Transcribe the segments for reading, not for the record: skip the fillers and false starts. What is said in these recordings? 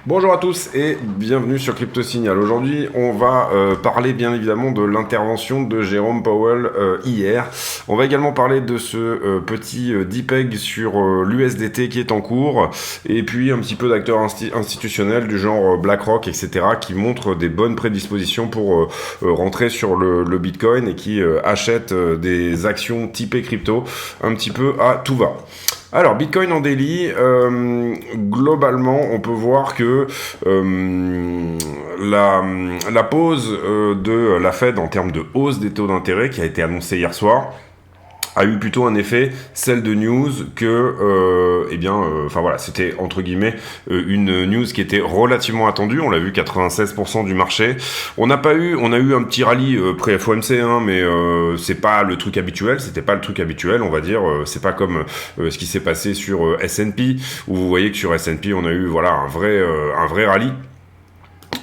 Bonjour à tous et bienvenue sur Crypto Signal. Aujourd'hui, on va parler bien évidemment de l'intervention de Jérôme Powell hier. On va également parler de ce petit DPEG sur l'USDT qui est en cours et puis un petit peu d'acteurs institutionnels du genre BlackRock, etc. qui montrent des bonnes prédispositions pour rentrer sur le Bitcoin et qui achètent des actions typées crypto un petit peu à tout va. Alors, Bitcoin en daily, globalement, on peut voir que la pause de la Fed en termes de hausse des taux d'intérêt qui a été annoncée hier soir a eu plutôt un effet sell de news que, enfin voilà, c'était entre guillemets une news qui était relativement attendue. On l'a vu, 96% du marché. On a eu un petit rallye pré-FOMC, hein, mais c'est pas le truc habituel. C'était pas le truc habituel, on va dire. C'est pas comme ce qui s'est passé sur S&P, où vous voyez que sur S&P on a eu voilà un vrai rallye.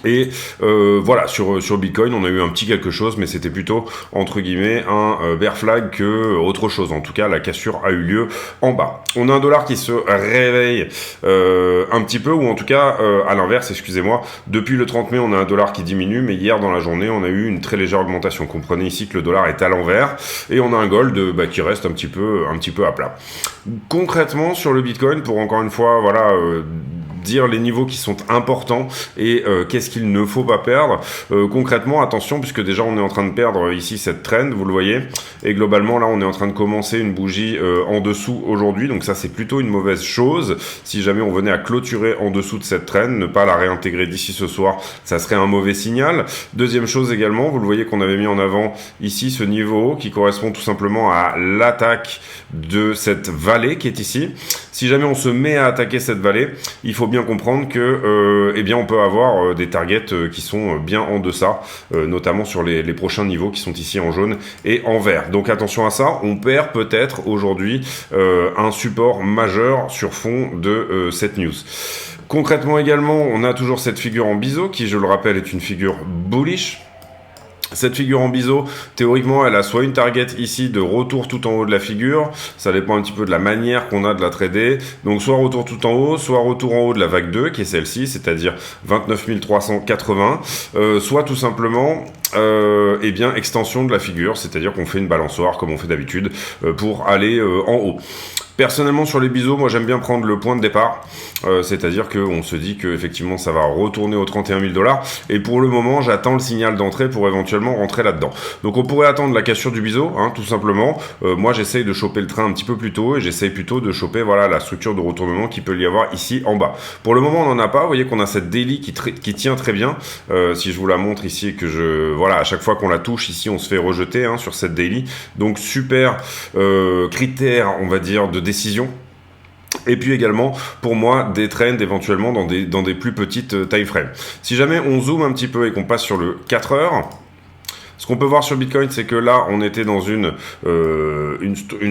Et voilà, sur Bitcoin, on a eu un petit quelque chose, mais c'était plutôt, entre guillemets, un bear flag que autre chose. En tout cas, la cassure a eu lieu en bas. On a un dollar qui se réveille un petit peu, ou en tout cas, à l'inverse, excusez-moi, depuis le 30 mai, on a un dollar qui diminue, mais hier, dans la journée, on a eu une très légère augmentation. Comprenez ici que le dollar est à l'envers, et on a un gold qui reste un petit peu à plat. Concrètement, sur le Bitcoin, pour encore une fois, voilà... dire les niveaux qui sont importants et qu'est-ce qu'il ne faut pas perdre. Concrètement, attention, puisque déjà on est en train de perdre ici cette trend, vous le voyez, et globalement là on est en train de commencer une bougie en dessous aujourd'hui, donc ça c'est plutôt une mauvaise chose. Si jamais on venait à clôturer en dessous de cette trend, ne pas la réintégrer d'ici ce soir, ça serait un mauvais signal. Deuxième chose également, vous le voyez qu'on avait mis en avant ici ce niveau qui correspond tout simplement à l'attaque de cette vallée qui est ici. Si jamais on se met à attaquer cette vallée, il faut bien comprendre que on peut avoir des targets qui sont bien en deçà, notamment sur les prochains niveaux qui sont ici en jaune et en vert. Donc attention à ça, on perd peut-être aujourd'hui un support majeur sur fond de cette news. Concrètement également, on a toujours cette figure en biseau qui, je le rappelle, est une figure bullish. Cette figure en biseau, théoriquement, elle a soit une target ici de retour tout en haut de la figure, ça dépend un petit peu de la manière qu'on a de la trader, donc soit retour tout en haut, soit retour en haut de la vague 2, qui est celle-ci, c'est-à-dire 29 380, soit tout simplement extension de la figure, c'est-à-dire qu'on fait une balançoire comme on fait d'habitude pour aller en haut. Personnellement, sur les biseaux, moi j'aime bien prendre le point de départ, c'est-à-dire qu'on se dit qu'effectivement ça va retourner aux 31 000 $, et pour le moment j'attends le signal d'entrée pour éventuellement rentrer là-dedans. Donc on pourrait attendre la cassure du biseau, hein, tout simplement. Moi j'essaye de choper le train un petit peu plus tôt, et j'essaye plutôt de choper voilà, la structure de retournement qu'il peut y avoir ici en bas. Pour le moment on n'en a pas, vous voyez qu'on a cette daily qui tient très bien, si je vous la montre ici, et que voilà, à chaque fois qu'on la touche ici on se fait rejeter hein, sur cette daily, donc super critère on va dire de décision. Et puis également, pour moi, des trends éventuellement dans des plus petites time frames. Si jamais on zoome un petit peu et qu'on passe sur le 4 heures, ce qu'on peut voir sur Bitcoin, c'est que là, on était dans une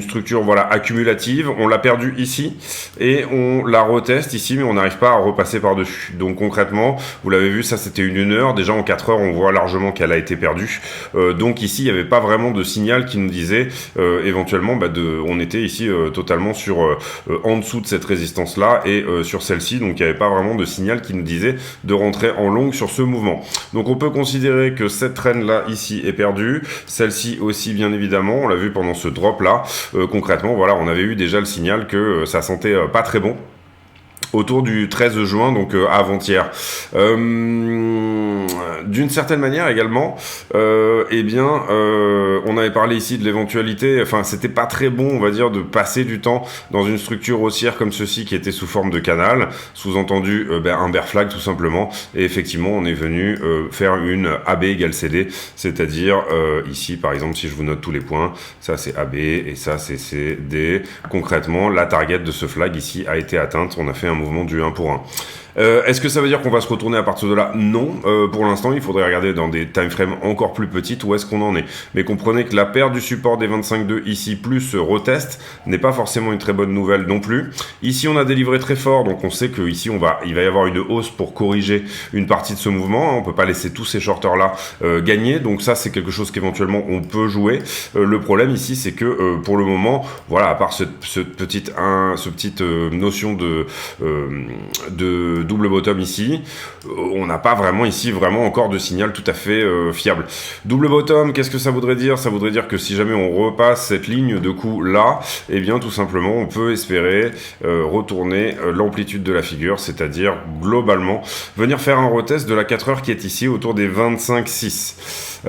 structure voilà, accumulative. On l'a perdu ici et on la reteste ici, mais on n'arrive pas à repasser par-dessus. Donc concrètement, vous l'avez vu, ça c'était une heure. Déjà en 4 heures, on voit largement qu'elle a été perdue. Donc ici, il n'y avait pas vraiment de signal qui nous disait éventuellement, on était ici totalement sur en dessous de cette résistance-là et sur celle-ci. Donc il n'y avait pas vraiment de signal qui nous disait de rentrer en longue sur ce mouvement. Donc on peut considérer que cette trend-là ici est perdue, celle-ci aussi bien évidemment, on l'a vu pendant ce drop là, concrètement voilà, on avait eu déjà le signal que ça sentait pas très bon autour du 13 juin, donc avant-hier. D'une certaine manière également, on avait parlé ici de l'éventualité, enfin c'était pas très bon on va dire de passer du temps dans une structure haussière comme ceci qui était sous forme de canal, sous-entendu un bear flag tout simplement, et effectivement on est venu faire une AB égale CD, c'est-à-dire ici par exemple si je vous note tous les points, ça c'est AB et ça c'est CD, concrètement la target de ce flag ici a été atteinte, on a fait un mouvement du 1 pour 1. Est-ce que ça veut dire qu'on va se retourner à partir de là? Non. Pour l'instant, il faudrait regarder dans des time frames encore plus petites où est-ce qu'on en est. Mais comprenez que la perte du support des 25.2 ici plus retest n'est pas forcément une très bonne nouvelle non plus. Ici, on a délivré très fort, donc on sait qu'ici, il va y avoir une hausse pour corriger une partie de ce mouvement. On peut pas laisser tous ces shorters-là gagner. Donc ça, c'est quelque chose qu'éventuellement on peut jouer. Le problème ici, c'est que pour le moment, voilà, à part cette petite notion de double bottom ici, on n'a pas vraiment ici encore de signal tout à fait fiable. Double bottom, qu'est-ce que ça voudrait dire? Ça voudrait dire que si jamais on repasse cette ligne de coup là, eh bien tout simplement on peut espérer retourner l'amplitude de la figure, c'est-à-dire globalement venir faire un retest de la 4 heures qui est ici autour des 25,6.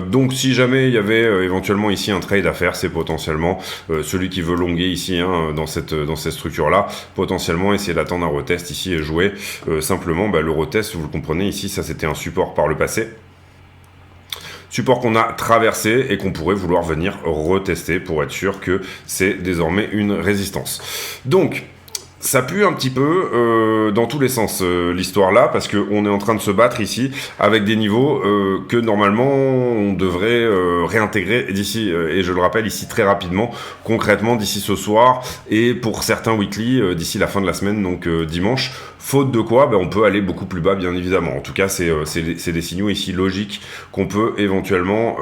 Donc si jamais il y avait éventuellement ici un trade à faire, c'est potentiellement celui qui veut longuer ici dans cette structure là, potentiellement essayer d'attendre un retest ici et jouer simplement le retest, vous le comprenez ici, ça c'était un support par le passé, support qu'on a traversé et qu'on pourrait vouloir venir retester pour être sûr que c'est désormais une résistance. Donc ça pue un petit peu dans tous les sens l'histoire là, parce qu'on est en train de se battre ici avec des niveaux que normalement on devrait réintégrer d'ici, et je le rappelle ici très rapidement, concrètement d'ici ce soir, et pour certains weekly d'ici la fin de la semaine, donc dimanche, faute de quoi on peut aller beaucoup plus bas bien évidemment. En tout cas c'est des signaux ici logiques qu'on peut éventuellement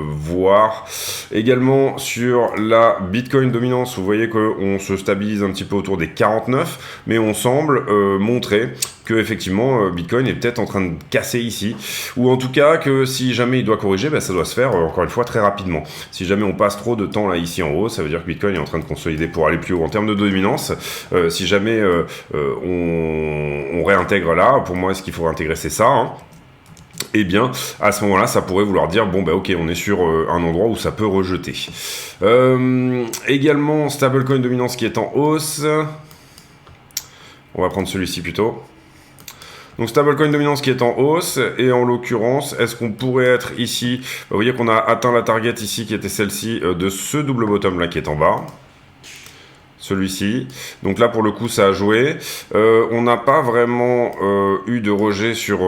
voir. Également sur la Bitcoin dominance, vous voyez qu'on se stabilise un petit peu autour des 49, mais on semble montrer que effectivement Bitcoin est peut-être en train de casser ici, ou en tout cas que si jamais il doit corriger, ça doit se faire encore une fois très rapidement. Si jamais on passe trop de temps là ici en haut, ça veut dire que Bitcoin est en train de consolider pour aller plus haut en termes de dominance. Si jamais on réintègre là, pour moi ce qu'il faut réintégrer c'est ça, eh bien, à ce moment-là, ça pourrait vouloir dire, ok, on est sur un endroit où ça peut rejeter. Également, stablecoin dominance qui est en hausse. On va prendre celui-ci plutôt. Donc stablecoin dominance qui est en hausse, et en l'occurrence, est-ce qu'on pourrait être ici, vous voyez qu'on a atteint la target ici, qui était celle-ci, de ce double bottom là qui est en bas. Celui-ci. Donc là, pour le coup, ça a joué. On n'a pas vraiment eu de rejet sur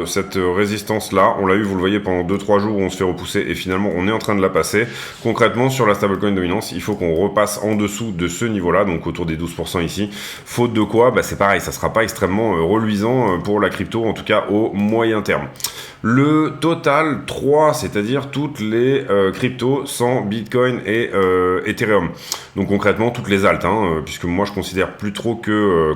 cette résistance-là. On l'a eu, vous le voyez, pendant 2-3 jours où on se fait repousser et finalement, on est en train de la passer. Concrètement, sur la stablecoin dominance, il faut qu'on repasse en dessous de ce niveau-là, donc autour des 12% ici. Faute de quoi, c'est pareil, ça sera pas extrêmement reluisant pour la crypto, en tout cas au moyen terme. Le total 3, c'est-à-dire toutes les cryptos sans Bitcoin et Ethereum. Donc concrètement, toutes les altes, puisque moi je considère plus trop que,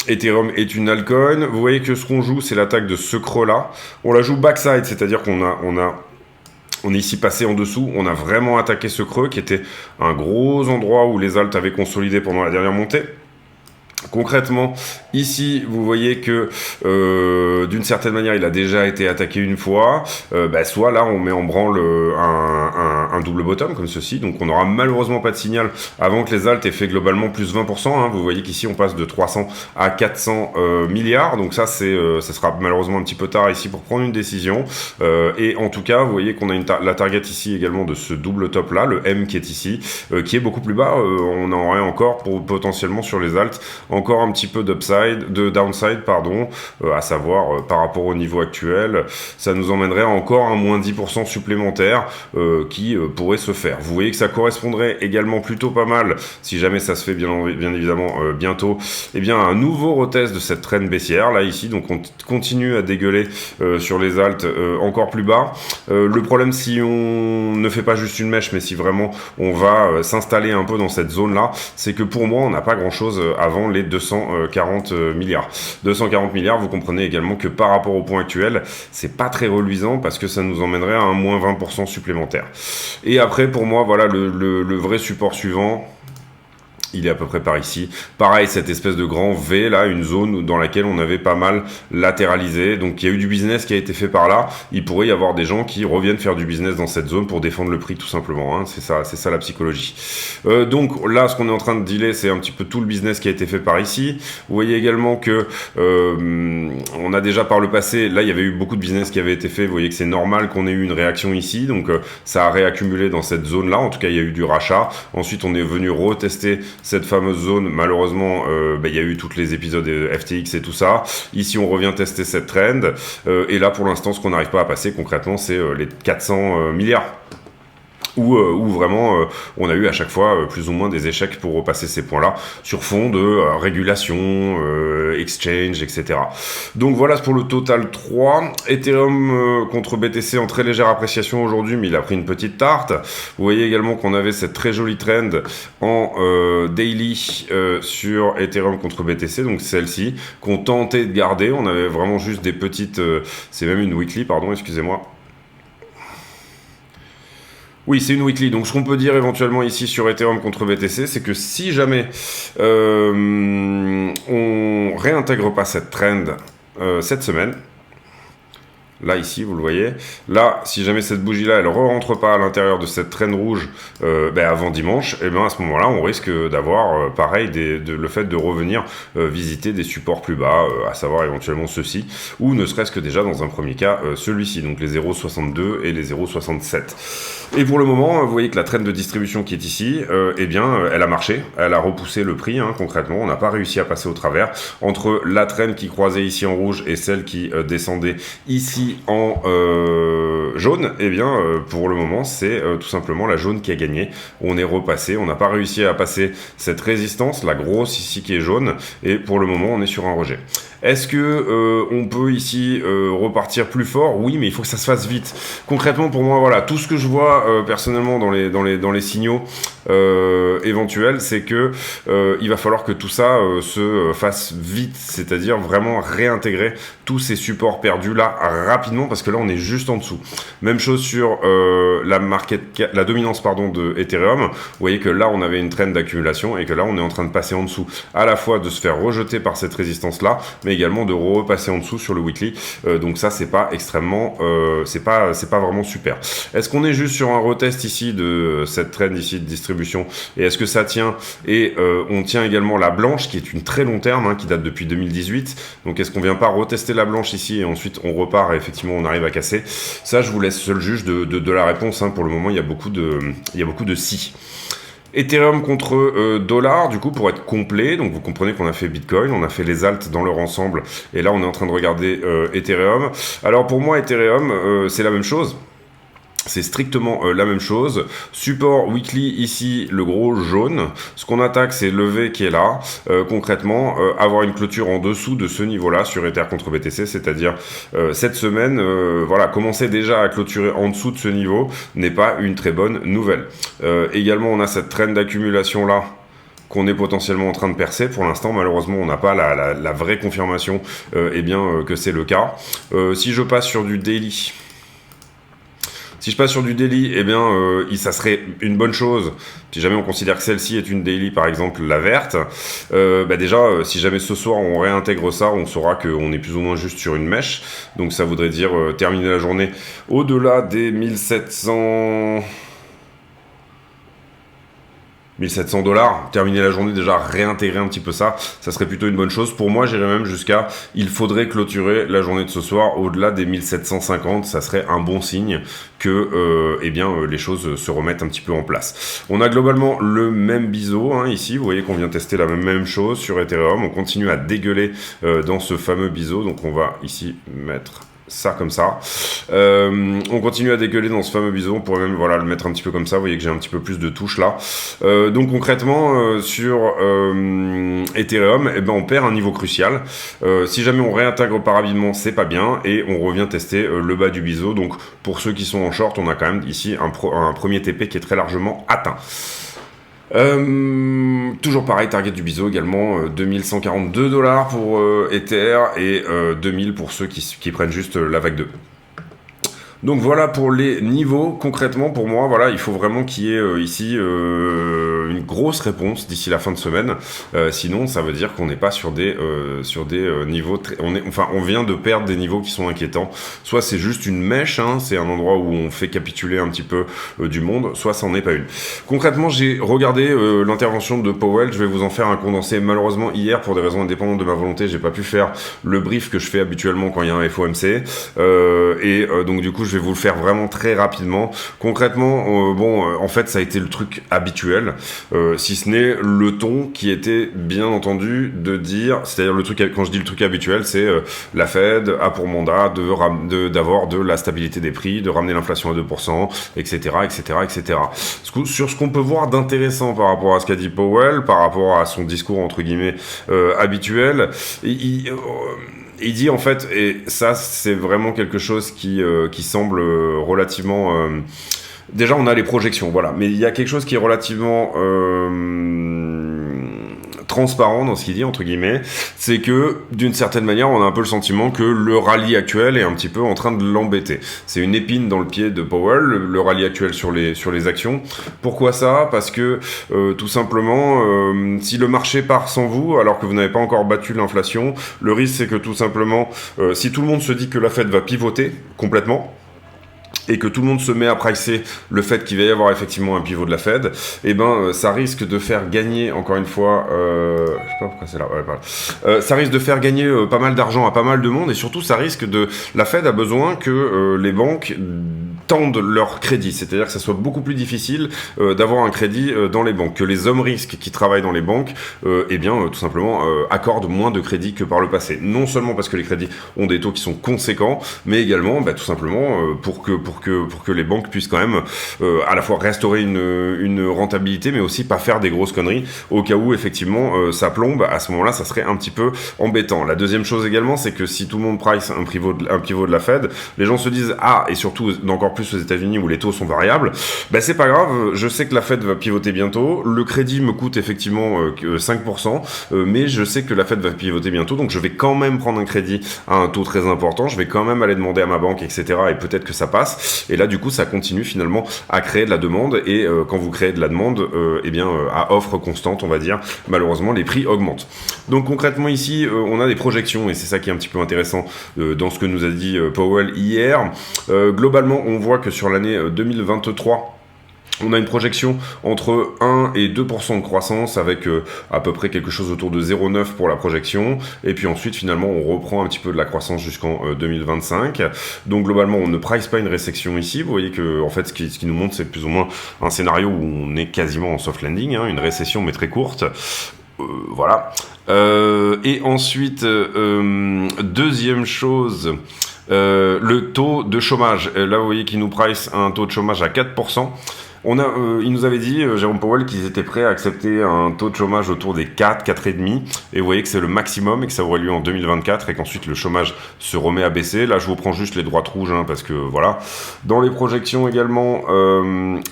Ethereum est une altcoin. Vous voyez que ce qu'on joue, c'est l'attaque de ce creux-là. On la joue backside, c'est-à-dire on est ici passé en dessous, on a vraiment attaqué ce creux qui était un gros endroit où les altes avaient consolidé pendant la dernière montée. Concrètement, ici, vous voyez que d'une certaine manière, il a déjà été attaqué une fois. Soit là, on met en branle un double bottom comme ceci. Donc, on n'aura malheureusement pas de signal avant que les altes aient fait globalement plus 20%. Vous voyez qu'ici, on passe de 300 à 400 milliards. Donc ça, ça sera malheureusement un petit peu tard ici pour prendre une décision. Et en tout cas, vous voyez qu'on a la target ici également de ce double top là, le M qui est ici, qui est beaucoup plus bas. On en aurait encore potentiellement sur les altes encore un petit peu de downside, à savoir par rapport au niveau actuel, ça nous emmènerait à encore un moins 10% supplémentaire qui pourrait se faire. Vous voyez que ça correspondrait également plutôt pas mal, si jamais ça se fait bien évidemment bientôt, à un nouveau retest de cette trend baissière, là ici, donc on continue à dégueuler sur les altes encore plus bas. Le problème, si on ne fait pas juste une mèche, mais si vraiment on va s'installer un peu dans cette zone-là, c'est que pour moi, on n'a pas grand-chose avant les 240 milliards. 240 milliards, vous comprenez également que par rapport au point actuel, c'est pas très reluisant parce que ça nous emmènerait à un moins 20% supplémentaire. Et après, pour moi, voilà le vrai support suivant. Il est à peu près par ici. Pareil, cette espèce de grand V, là, une zone dans laquelle on avait pas mal latéralisé. Donc, il y a eu du business qui a été fait par là. Il pourrait y avoir des gens qui reviennent faire du business dans cette zone pour défendre le prix, tout simplement. C'est ça la psychologie. Donc, là, ce qu'on est en train de dealer, c'est un petit peu tout le business qui a été fait par ici. Vous voyez également que on a déjà par le passé, là, il y avait eu beaucoup de business qui avait été fait. Vous voyez que c'est normal qu'on ait eu une réaction ici. Donc, ça a réaccumulé dans cette zone-là. En tout cas, il y a eu du rachat. Ensuite, on est venu retester cette fameuse zone. Malheureusement, il y a eu tous les épisodes FTX et tout ça. Ici, on revient tester cette trend. Et là, pour l'instant, ce qu'on n'arrive pas à passer concrètement, c'est les 400 milliards. Où vraiment on a eu à chaque fois plus ou moins des échecs pour repasser ces points-là sur fond de régulation, exchange, etc. Donc voilà pour le total 3. Ethereum contre BTC en très légère appréciation aujourd'hui, mais il a pris une petite tarte. Vous voyez également qu'on avait cette très jolie trend en daily sur Ethereum contre BTC, donc celle-ci, qu'on tentait de garder. On avait vraiment juste des petites... c'est même une weekly, pardon, excusez-moi. Oui, c'est une weekly. Donc, ce qu'on peut dire éventuellement ici sur Ethereum contre BTC, c'est que si jamais on réintègre pas cette trend cette semaine, là, ici, vous le voyez. Là, si jamais cette bougie-là, elle ne rentre pas à l'intérieur de cette traîne rouge avant dimanche, et à ce moment-là, on risque d'avoir, pareil, le fait de revenir visiter des supports plus bas, à savoir éventuellement ceux-ci, ou ne serait-ce que déjà, dans un premier cas, celui-ci, donc les 0,62 et les 0,67. Et pour le moment, vous voyez que la traîne de distribution qui est ici, elle a marché, elle a repoussé le prix, concrètement, on n'a pas réussi à passer au travers, entre la traîne qui croisait ici en rouge et celle qui descendait ici en jaune, pour le moment c'est tout simplement la jaune qui a gagné. On est repassé, on n'a pas réussi à passer cette résistance, la grosse ici qui est jaune, et pour le moment on est sur un rejet. Est-ce que on peut ici repartir plus fort? Oui, mais il faut que ça se fasse vite. Concrètement, pour moi, voilà, tout ce que je vois personnellement dans les signaux éventuels, c'est que il va falloir que tout ça se fasse vite, c'est-à-dire vraiment réintégrer tous ces supports perdus là rapidement, parce que là on est juste en dessous. Même chose sur la dominance de Ethereum. Vous voyez que là on avait une trend d'accumulation et que là on est en train de passer en dessous, à la fois de se faire rejeter par cette résistance là, mais également de repasser en dessous sur le weekly. Donc ça c'est pas extrêmement, c'est pas vraiment super. Est-ce qu'on est juste sur un retest ici de cette trend ici de distribution, et est-ce que ça tient? Et on tient également la blanche qui est une très long terme, qui date depuis 2018. Donc est-ce qu'on vient pas retester la blanche ici et ensuite on repart et effectivement on arrive à casser? Ça je vous laisse seul juge de la réponse. Pour le moment il y a beaucoup de si. Ethereum contre dollar, du coup, pour être complet, donc vous comprenez qu'on a fait Bitcoin, on a fait les alts dans leur ensemble, et là on est en train de regarder Ethereum. Alors pour moi Ethereum c'est la même chose. C'est strictement la même chose. Support weekly ici, le gros jaune. Ce qu'on attaque, c'est le V qui est là. Concrètement, avoir une clôture en dessous de ce niveau-là sur Ether contre BTC, c'est-à-dire cette semaine, commencer déjà à clôturer en dessous de ce niveau n'est pas une très bonne nouvelle. Également, on a cette trend d'accumulation là qu'on est potentiellement en train de percer. Pour l'instant, malheureusement, on n'a pas la vraie confirmation que c'est le cas. Si je passe sur du daily... Si je passe sur du daily, ça serait une bonne chose. Si jamais on considère que celle-ci est une daily, par exemple la verte, déjà, si jamais ce soir on réintègre ça, on saura qu'on est plus ou moins juste sur une mèche. Donc ça voudrait dire terminer la journée au-delà des 1700... 1700 $, terminer la journée déjà, réintégrer un petit peu ça serait plutôt une bonne chose. Pour moi, j'irais même jusqu'à, il faudrait clôturer la journée de ce soir au-delà des 1750, ça serait un bon signe que les choses se remettent un petit peu en place. On a globalement le même biseau, ici, vous voyez qu'on vient tester la même chose sur Ethereum, on continue à dégueuler dans ce fameux biseau, donc on va ici mettre... ça comme ça. On continue à dégueuler dans ce fameux biseau. On pourrait même le mettre un petit peu comme ça. Vous voyez que j'ai un petit peu plus de touches là. Donc concrètement sur Ethereum, on perd un niveau crucial. Si jamais on réintègre pas rapidement, c'est pas bien. Et on revient tester le bas du biseau. Donc pour ceux qui sont en short, on a quand même ici un premier TP qui est très largement atteint. Toujours pareil, target du biseau également, 2142 $ pour Ether et 2000 pour ceux qui prennent juste la vague 2. Donc voilà pour les niveaux. Concrètement, pour moi, il faut vraiment qu'il y ait ici une grosse réponse d'ici la fin de semaine. Sinon, ça veut dire qu'on n'est pas sur des niveaux... on vient de perdre des niveaux qui sont inquiétants. Soit c'est juste une mèche, c'est un endroit où on fait capituler un petit peu du monde, soit ça n'en est pas une. Concrètement, j'ai regardé l'intervention de Powell. Je vais vous en faire un condensé. Malheureusement, hier, pour des raisons indépendantes de ma volonté, j'ai pas pu faire le brief que je fais habituellement quand il y a un FOMC. Donc du coup, je vais vous le faire vraiment très rapidement. Concrètement, en fait, ça a été le truc habituel. si ce n'est le ton qui était bien entendu de dire, c'est-à-dire le truc, quand je dis le truc habituel, c'est la Fed a pour mandat d'avoir de la stabilité des prix, de ramener l'inflation à 2%, etc., etc., etc. Sur ce qu'on peut voir d'intéressant par rapport à ce qu'a dit Powell, par rapport à son discours entre guillemets habituel, il dit en fait, et ça c'est vraiment quelque chose qui semble relativement... déjà on a les projections, voilà, mais il y a quelque chose qui est relativement transparent dans ce qu'il dit, entre guillemets, c'est que d'une certaine manière on a un peu le sentiment que le rallye actuel est un petit peu en train de l'embêter. C'est une épine dans le pied de Powell, le rallye actuel sur les actions. Pourquoi ça? Parce que tout simplement, si le marché part sans vous, alors que vous n'avez pas encore battu l'inflation, le risque c'est que tout simplement, si tout le monde se dit que la Fed va pivoter complètement, et que tout le monde se met à pricer le fait qu'il va y avoir effectivement un pivot de la Fed, et ben ça risque de faire gagner, encore une fois, je sais pas pourquoi c'est là, ouais, voilà. Ça risque de faire gagner pas mal d'argent à pas mal de monde, et surtout ça risque de... La Fed a besoin que les banques tendent leur crédit, c'est-à-dire que ça soit beaucoup plus difficile d'avoir un crédit dans les banques, que les hommes risques qui travaillent dans les banques, eh bien tout simplement accordent moins de crédit que par le passé. Non seulement parce que les crédits ont des taux qui sont conséquents, mais également tout simplement pour que les banques puissent quand même à la fois restaurer une rentabilité, mais aussi pas faire des grosses conneries au cas où effectivement ça plombe. À ce moment-là, ça serait un petit peu embêtant. La deuxième chose également, c'est que si tout le monde price un pivot de la Fed, les gens se disent et surtout encore plus aux États-Unis où les taux sont variables, c'est pas grave, je sais que la Fed va pivoter bientôt, le crédit me coûte effectivement 5%, mais je sais que la Fed va pivoter bientôt, donc je vais quand même prendre un crédit à un taux très important, je vais quand même aller demander à ma banque, etc., et peut-être que ça passe, et là du coup ça continue finalement à créer de la demande, et quand vous créez de la demande, à offre constante, on va dire, malheureusement les prix augmentent. Donc concrètement ici, on a des projections, et c'est ça qui est un petit peu intéressant dans ce que nous a dit Powell hier. Globalement, on voit que sur l'année 2023, on a une projection entre 1 et 2% de croissance avec à peu près quelque chose autour de 0,9 pour la projection. Et puis ensuite, finalement, on reprend un petit peu de la croissance jusqu'en 2025. Donc globalement, on ne price pas une récession ici. Vous voyez que en fait, ce qui nous montre, c'est plus ou moins un scénario où on est quasiment en soft landing, une récession mais très courte. Voilà. Et ensuite, deuxième chose... le taux de chômage, là vous voyez qu'il nous price un taux de chômage à 4%. Il nous avait dit, Jérôme Powell, qu'ils étaient prêts à accepter un taux de chômage autour des 4,5, et vous voyez que c'est le maximum et que ça aurait lieu en 2024 et qu'ensuite le chômage se remet à baisser. Là je vous prends juste les droites rouges parce que voilà. Dans les projections également,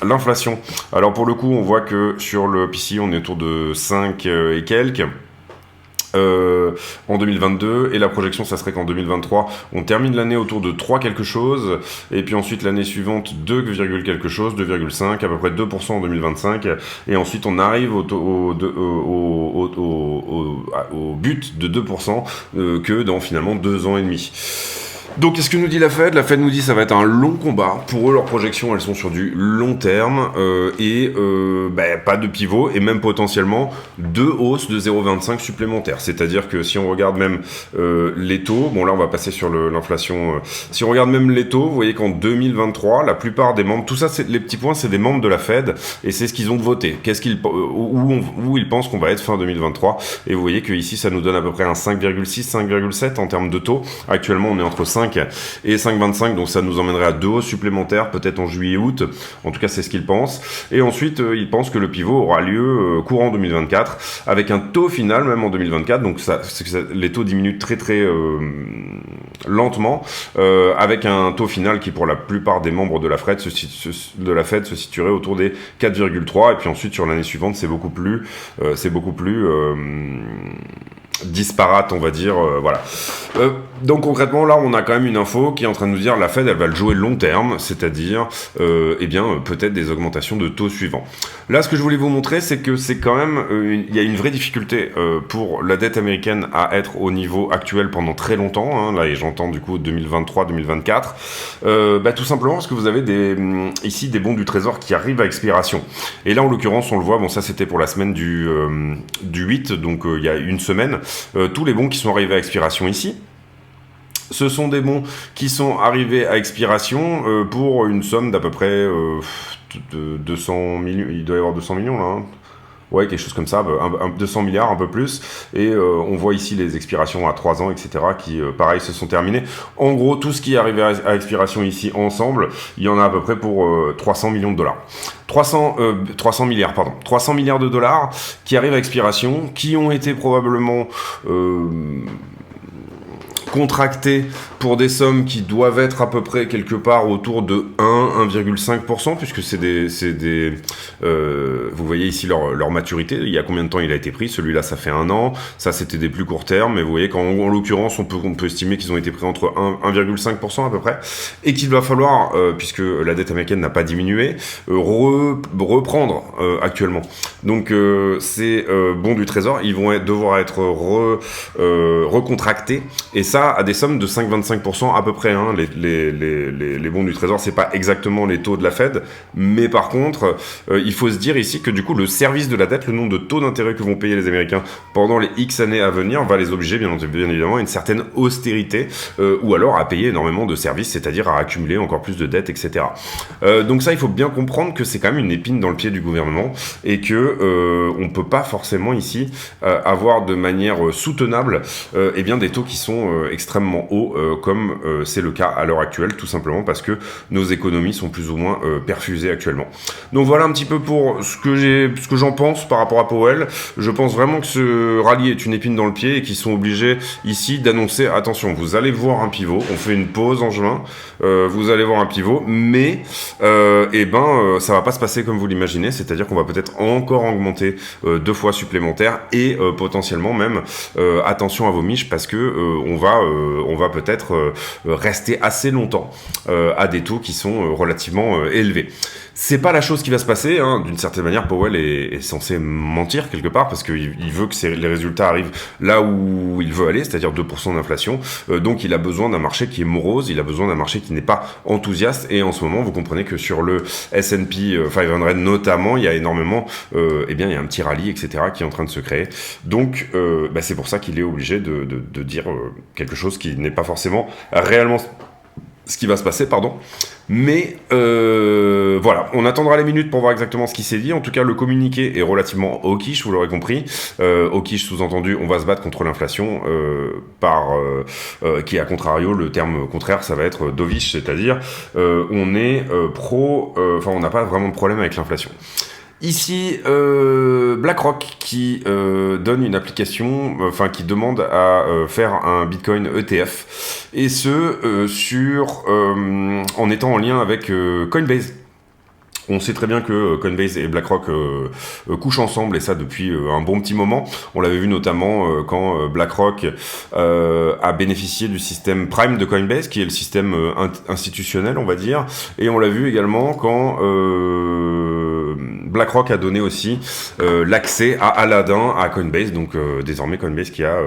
l'inflation. Alors pour le coup on voit que sur le PCE on est autour de 5 et quelques. En 2022, et la projection ça serait qu'en 2023 on termine l'année autour de 3 quelque chose, et puis ensuite l'année suivante 2, quelque chose, 2,5, à peu près 2% en 2025, et ensuite on arrive au but de 2% que dans finalement 2 ans et demi. Donc, qu'est-ce que nous dit la Fed? La Fed nous dit que ça va être un long combat. Pour eux, leurs projections, elles sont sur du long terme pas de pivot et même potentiellement 2 hausses de 0,25 supplémentaires. C'est-à-dire que si on regarde même les taux, bon là on va passer sur l'inflation. Si on regarde même les taux, vous voyez qu'en 2023, la plupart des membres, tout ça, les petits points, c'est des membres de la Fed et c'est ce qu'ils ont voté. Où ils pensent qu'on va être fin 2023. Et vous voyez que ici, ça nous donne à peu près un 5,6, 5,7 en termes de taux. Actuellement, on est entre 5 et 5,25, donc ça nous emmènerait à 2 hausses supplémentaires, peut-être en juillet-août. En tout cas, c'est ce qu'ils pensent. Et ensuite, ils pensent que le pivot aura lieu courant 2024, avec un taux final même en 2024. Donc les taux diminuent très très lentement, avec un taux final qui, pour la plupart des membres de la Fed, se situerait autour des 4,3. Et puis ensuite, sur l'année suivante, c'est beaucoup plus disparate, on va dire, voilà. Donc concrètement, là, on a quand même une info qui est en train de nous dire la Fed, elle va le jouer long terme, c'est-à-dire, peut-être des augmentations de taux suivants. Là, ce que je voulais vous montrer, c'est que c'est quand même, il y a une vraie difficulté pour la dette américaine à être au niveau actuel pendant très longtemps, là, et j'entends du coup 2023-2024, tout simplement parce que vous avez ici des bons du Trésor qui arrivent à expiration. Et là, en l'occurrence, on le voit, bon, ça c'était pour la semaine du 8, donc il y a une semaine. Tous les bons qui sont arrivés à expiration ici, ce sont des bons qui sont arrivés à expiration pour une somme d'à peu près de 200 millions. Il doit y avoir 200 millions là. Ouais, quelque chose comme ça, 200 milliards, un peu plus. Et on voit ici les expirations à 3 ans, etc., qui, pareil, se sont terminées. En gros, tout ce qui est arrivé à expiration ici ensemble, il y en a à peu près pour 300 millions de dollars. 300 milliards, pardon. 300 milliards de dollars qui arrivent à expiration, qui ont été probablement contractés pour des sommes qui doivent être à peu près quelque part autour de 1,5%, puisque c'est des vous voyez ici leur maturité, il y a combien de temps il a été pris, celui-là ça fait 1 an, ça c'était des plus courts termes, mais vous voyez qu'en l'occurrence on peut estimer qu'ils ont été pris entre 1,5% à peu près, et qu'il va falloir, puisque la dette américaine n'a pas diminué, reprendre actuellement. Donc ces bons du trésor, ils vont devoir être recontractés, et ça à des sommes de 5,25% à peu près. Hein. Les bons du trésor, c'est pas exactement les taux de la Fed, mais par contre, il faut se dire ici que du coup, le service de la dette, le nombre de taux d'intérêt que vont payer les Américains pendant les X années à venir, va les obliger bien évidemment à une certaine austérité, ou alors à payer énormément de services, c'est-à-dire à accumuler encore plus de dettes, etc. Donc ça, il faut bien comprendre que c'est quand même une épine dans le pied du gouvernement, et que on peut pas forcément ici avoir de manière soutenable eh bien des taux qui sont extrêmement hauts, comme c'est le cas à l'heure actuelle, tout simplement parce que nos économies sont plus ou moins perfusées actuellement. Donc voilà un petit peu pour ce que j'en pense par rapport à Powell. Je pense vraiment que ce rallye est une épine dans le pied et qu'ils sont obligés ici d'annoncer, attention, vous allez voir un pivot, on fait une pause en juin, vous allez voir un pivot, mais ça va pas se passer comme vous l'imaginez, c'est-à-dire qu'on va peut-être encore augmenter 2 fois supplémentaires, et potentiellement même attention à vos miches, parce que on va peut-être rester assez longtemps à des taux qui sont relativement élevés. C'est pas la chose qui va se passer, hein. D'une certaine manière, Powell est censé mentir quelque part, parce qu'il veut que les résultats arrivent là où il veut aller, c'est-à-dire 2% d'inflation. Donc il a besoin d'un marché qui est morose, il a besoin d'un marché qui n'est pas enthousiaste, et en ce moment, vous comprenez que sur le S&P 500 notamment, il y a énormément, il y a un petit rallye, etc., qui est en train de se créer. Donc c'est pour ça qu'il est obligé de dire quelque chose qui n'est pas forcément réellement ce qui va se passer, pardon. Mais voilà, on attendra les minutes pour voir exactement ce qui s'est dit. En tout cas, le communiqué est relativement hawkish, vous l'aurez compris. Hawkish, sous-entendu, on va se battre contre l'inflation, qui à contrario, le terme contraire, ça va être dovish, c'est-à-dire on est on n'a pas vraiment de problème avec l'inflation. Ici, BlackRock qui donne une application, qui demande à faire un Bitcoin ETF, et ce en étant en lien avec Coinbase. On sait très bien que Coinbase et BlackRock couchent ensemble, et ça depuis un bon petit moment. On l'avait vu notamment quand BlackRock a bénéficié du système Prime de Coinbase, qui est le système institutionnel, on va dire. Et on l'a vu également quand BlackRock a donné aussi l'accès à Aladdin, à Coinbase. Donc désormais Coinbase qui a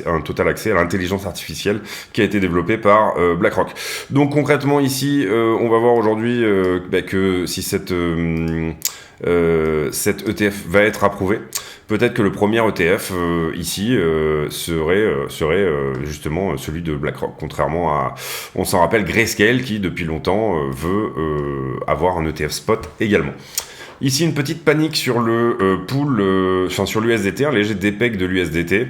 un total accès à l'intelligence artificielle qui a été développée par BlackRock. Donc concrètement ici, on va voir aujourd'hui que si cette ETF va être approuvée, peut-être que le premier ETF ici serait justement celui de BlackRock, contrairement à, on s'en rappelle, Grayscale, qui depuis longtemps veut avoir un ETF spot également. Ici, une petite panique sur le pool, sur l'USDT, un léger dépeg de l'USDT,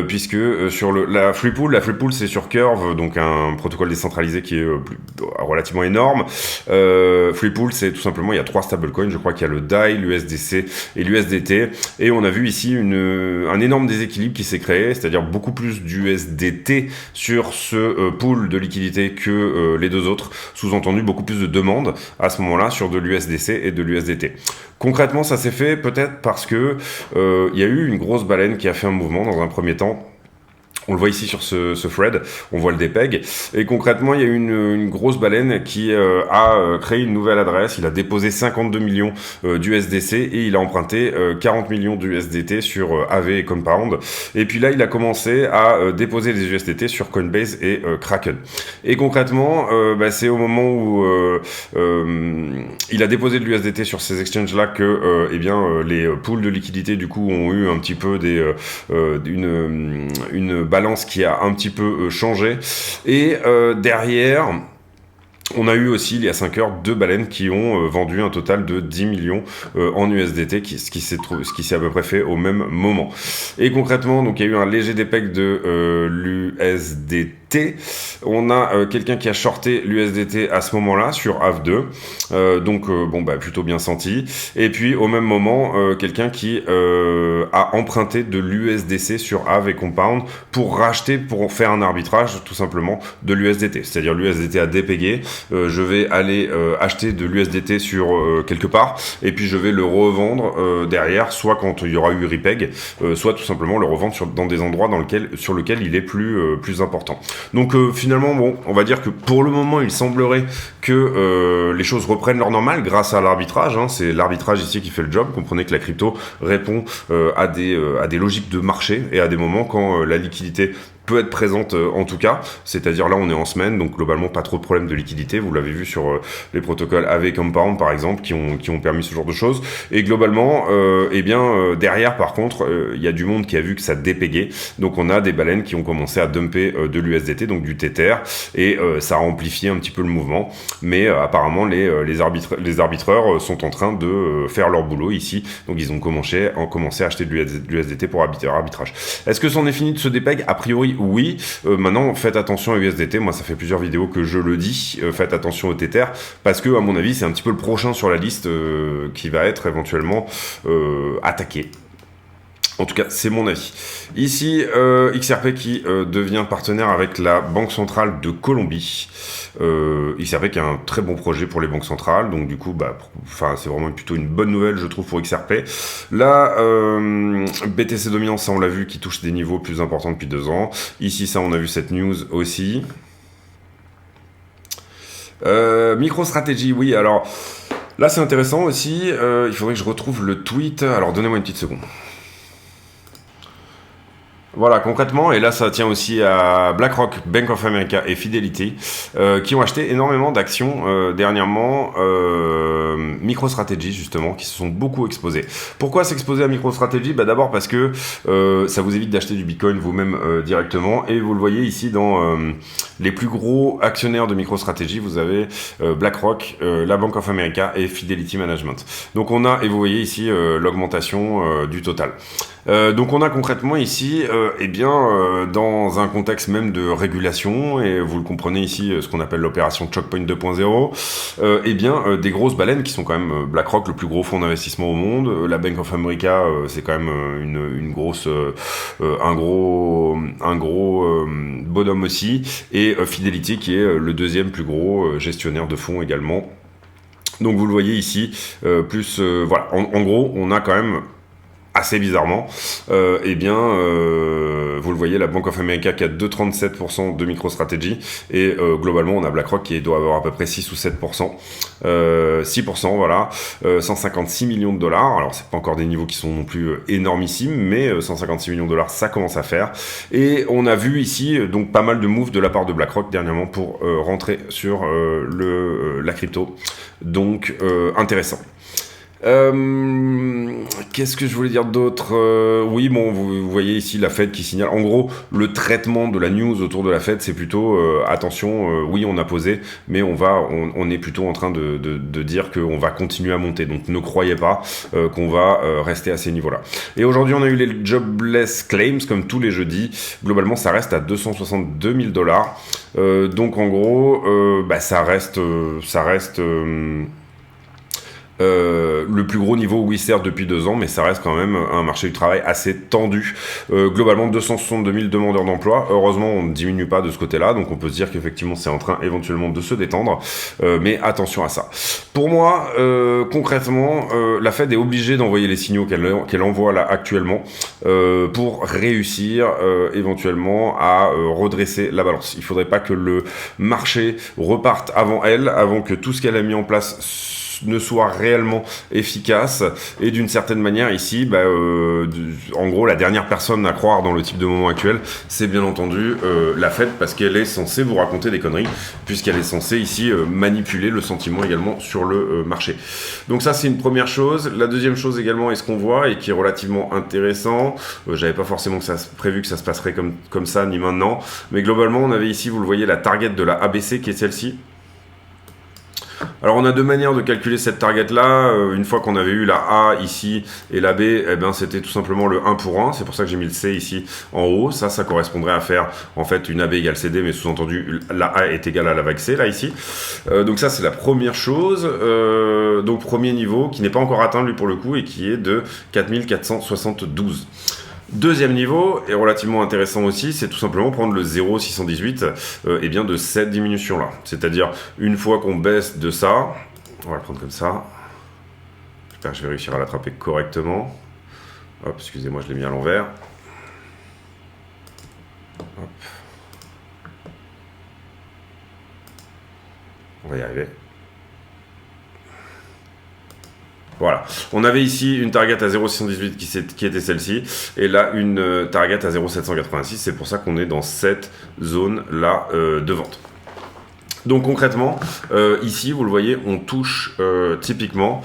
puisque sur la free pool c'est sur Curve, donc un protocole décentralisé qui est relativement énorme. Free pool, c'est tout simplement, il y a 3 stablecoins, je crois qu'il y a le DAI, l'USDC et l'USDT, et on a vu ici un énorme déséquilibre qui s'est créé, c'est-à-dire beaucoup plus d'USDT sur ce pool de liquidité que les deux autres, sous-entendu beaucoup plus de demandes à ce moment-là sur de l'USDC et de l'USDT. Concrètement, ça s'est fait peut-être parce que il y a eu une grosse baleine qui a fait un mouvement dans un premier temps. On le voit ici sur ce thread, on voit le dépeg, et concrètement il y a eu une grosse baleine qui a créé une nouvelle adresse. Il a déposé 52 millions d'USDC et il a emprunté 40 millions d'USDT sur AV et Compound, et puis là il a commencé à déposer des USDT sur Coinbase et Kraken. Et concrètement c'est au moment où il a déposé de l'USDT sur ces exchanges là que les pools de liquidité du coup ont eu un petit peu une balance qui a un petit peu changé, et derrière On a eu aussi, il y a 5 heures, 2 baleines qui ont vendu un total de 10 millions en USDT, ce qui s'est à peu près fait au même moment. Et concrètement, donc il y a eu un léger dépeg de l'USDT. On a quelqu'un qui a shorté l'USDT à ce moment-là sur AV2, plutôt bien senti. Et puis au même moment, quelqu'un qui a emprunté de l'USDC sur AV et Compound pour racheter, pour faire un arbitrage tout simplement de l'USDT. C'est-à-dire l'USDT a dépégué. Je vais aller acheter de l'USDT sur quelque part et puis je vais le revendre derrière, soit quand il y aura eu repeg, soit tout simplement le revendre dans des endroits sur lequel il est plus important. Donc finalement, bon, on va dire que pour le moment, il semblerait que les choses reprennent leur normal grâce à l'arbitrage. C'est l'arbitrage ici qui fait le job. Comprenez que la crypto répond à des logiques de marché et à des moments quand la liquidité peut être présente en tout cas, c'est-à-dire là on est en semaine, donc globalement pas trop de problèmes de liquidité, vous l'avez vu sur les protocoles AV Compound par exemple qui ont permis ce genre de choses, et globalement derrière par contre il y a du monde qui a vu que ça dépéguait, donc on a des baleines qui ont commencé à dumper de l'USDT, donc du Tether, et ça a amplifié un petit peu le mouvement, mais apparemment les arbitreurs sont en train de faire leur boulot ici, donc ils ont commencé à acheter de l'USDT pour arbitrage. Est-ce que c'en est fini de ce dépeg? A priori oui. Maintenant faites attention à USDT, moi ça fait plusieurs vidéos que je le dis, faites attention au Tether, parce que à mon avis c'est un petit peu le prochain sur la liste qui va être éventuellement attaqué. En tout cas, c'est mon avis. Ici, XRP qui devient partenaire avec la Banque Centrale de Colombie. XRP qui a un très bon projet pour les banques centrales. Donc du coup, c'est vraiment plutôt une bonne nouvelle, je trouve, pour XRP. Là, BTC dominant, ça on l'a vu, qui touche des niveaux plus importants depuis 2 ans. Ici, ça on a vu cette news aussi. MicroStrategy, oui, alors... Là, c'est intéressant aussi. Il faudrait que je retrouve le tweet. Alors, donnez-moi une petite seconde. Voilà, concrètement, et là ça tient aussi à BlackRock, Bank of America et Fidelity, qui ont acheté énormément d'actions dernièrement, MicroStrategy justement, qui se sont beaucoup exposés. Pourquoi s'exposer à MicroStrategy? D'abord parce que ça vous évite d'acheter du Bitcoin vous-même directement, et vous le voyez ici dans les plus gros actionnaires de MicroStrategy, vous avez BlackRock, la Bank of America et Fidelity Management. Donc on a, et vous voyez ici l'augmentation du total. Donc on a concrètement ici, dans un contexte même de régulation, et vous le comprenez ici, ce qu'on appelle l'opération Choke Point 2.0, des grosses baleines qui sont quand même BlackRock, le plus gros fonds d'investissement au monde, la Bank of America, c'est quand même une grosse, un gros bonhomme aussi, et Fidelity qui est le deuxième plus gros gestionnaire de fonds également. Donc vous le voyez ici, voilà, en gros, on a quand même assez bizarrement, vous le voyez, la Bank of America qui a 2,37% de MicroStrategy, et globalement on a BlackRock qui doit avoir à peu près 6 ou 7%, 6%, voilà, 156 millions de dollars, alors c'est pas encore des niveaux qui sont non plus énormissimes, mais 156 millions de dollars ça commence à faire, et on a vu ici donc pas mal de moves de la part de BlackRock dernièrement pour rentrer sur la crypto, donc intéressant. Qu'est-ce que je voulais dire d'autre? Oui, bon, vous voyez ici la Fed qui signale. En gros, le traitement de la news autour de la Fed, c'est plutôt attention. Oui, on a posé, mais on est plutôt en train de dire qu'on va continuer à monter. Donc, ne croyez pas qu'on va rester à ces niveaux-là. Et aujourd'hui, on a eu les jobless claims comme tous les jeudis. Globalement, ça reste à 262 000 dollars. Donc, en gros, ça reste. Le plus gros niveau où il sert depuis 2 ans, mais ça reste quand même un marché du travail assez tendu. Globalement, 262 000 demandeurs d'emploi. Heureusement, on ne diminue pas de ce côté-là, donc on peut se dire qu'effectivement, c'est en train éventuellement de se détendre, mais attention à ça. Pour moi, concrètement, la Fed est obligée d'envoyer les signaux qu'elle envoie là actuellement pour réussir éventuellement à redresser la balance. Il faudrait pas que le marché reparte avant que tout ce qu'elle a mis en place ne soit réellement efficace, et d'une certaine manière ici, en gros la dernière personne à croire dans le type de moment actuel, c'est bien entendu la Fed, parce qu'elle est censée vous raconter des conneries, puisqu'elle est censée ici manipuler le sentiment également sur le marché. Donc ça c'est une première chose. La deuxième chose également, et ce qu'on voit et qui est relativement intéressant, j'avais pas forcément prévu que ça se passerait comme ça ni maintenant, mais globalement on avait ici, vous le voyez, la target de la ABC qui est celle-ci. Alors on a deux manières de calculer cette target là, une fois qu'on avait eu la A ici et la B, eh ben c'était tout simplement le 1 pour 1, c'est pour ça que j'ai mis le C ici en haut, ça correspondrait à faire en fait une AB égale CD, mais sous-entendu la A est égale à la vague C là ici. Donc ça c'est la première chose, donc premier niveau qui n'est pas encore atteint lui pour le coup et qui est de 4472. Deuxième niveau, est relativement intéressant aussi, c'est tout simplement prendre le 0,618 et bien de cette diminution-là. C'est-à-dire, une fois qu'on baisse de ça, on va le prendre comme ça. J'espère que je vais réussir à l'attraper correctement. Hop, excusez-moi, je l'ai mis à l'envers. Hop. On va y arriver. Voilà, on avait ici une target à 0,618 qui était celle-ci, et là une target à 0,786, c'est pour ça qu'on est dans cette zone-là de vente. Donc concrètement, ici, vous le voyez, on touche typiquement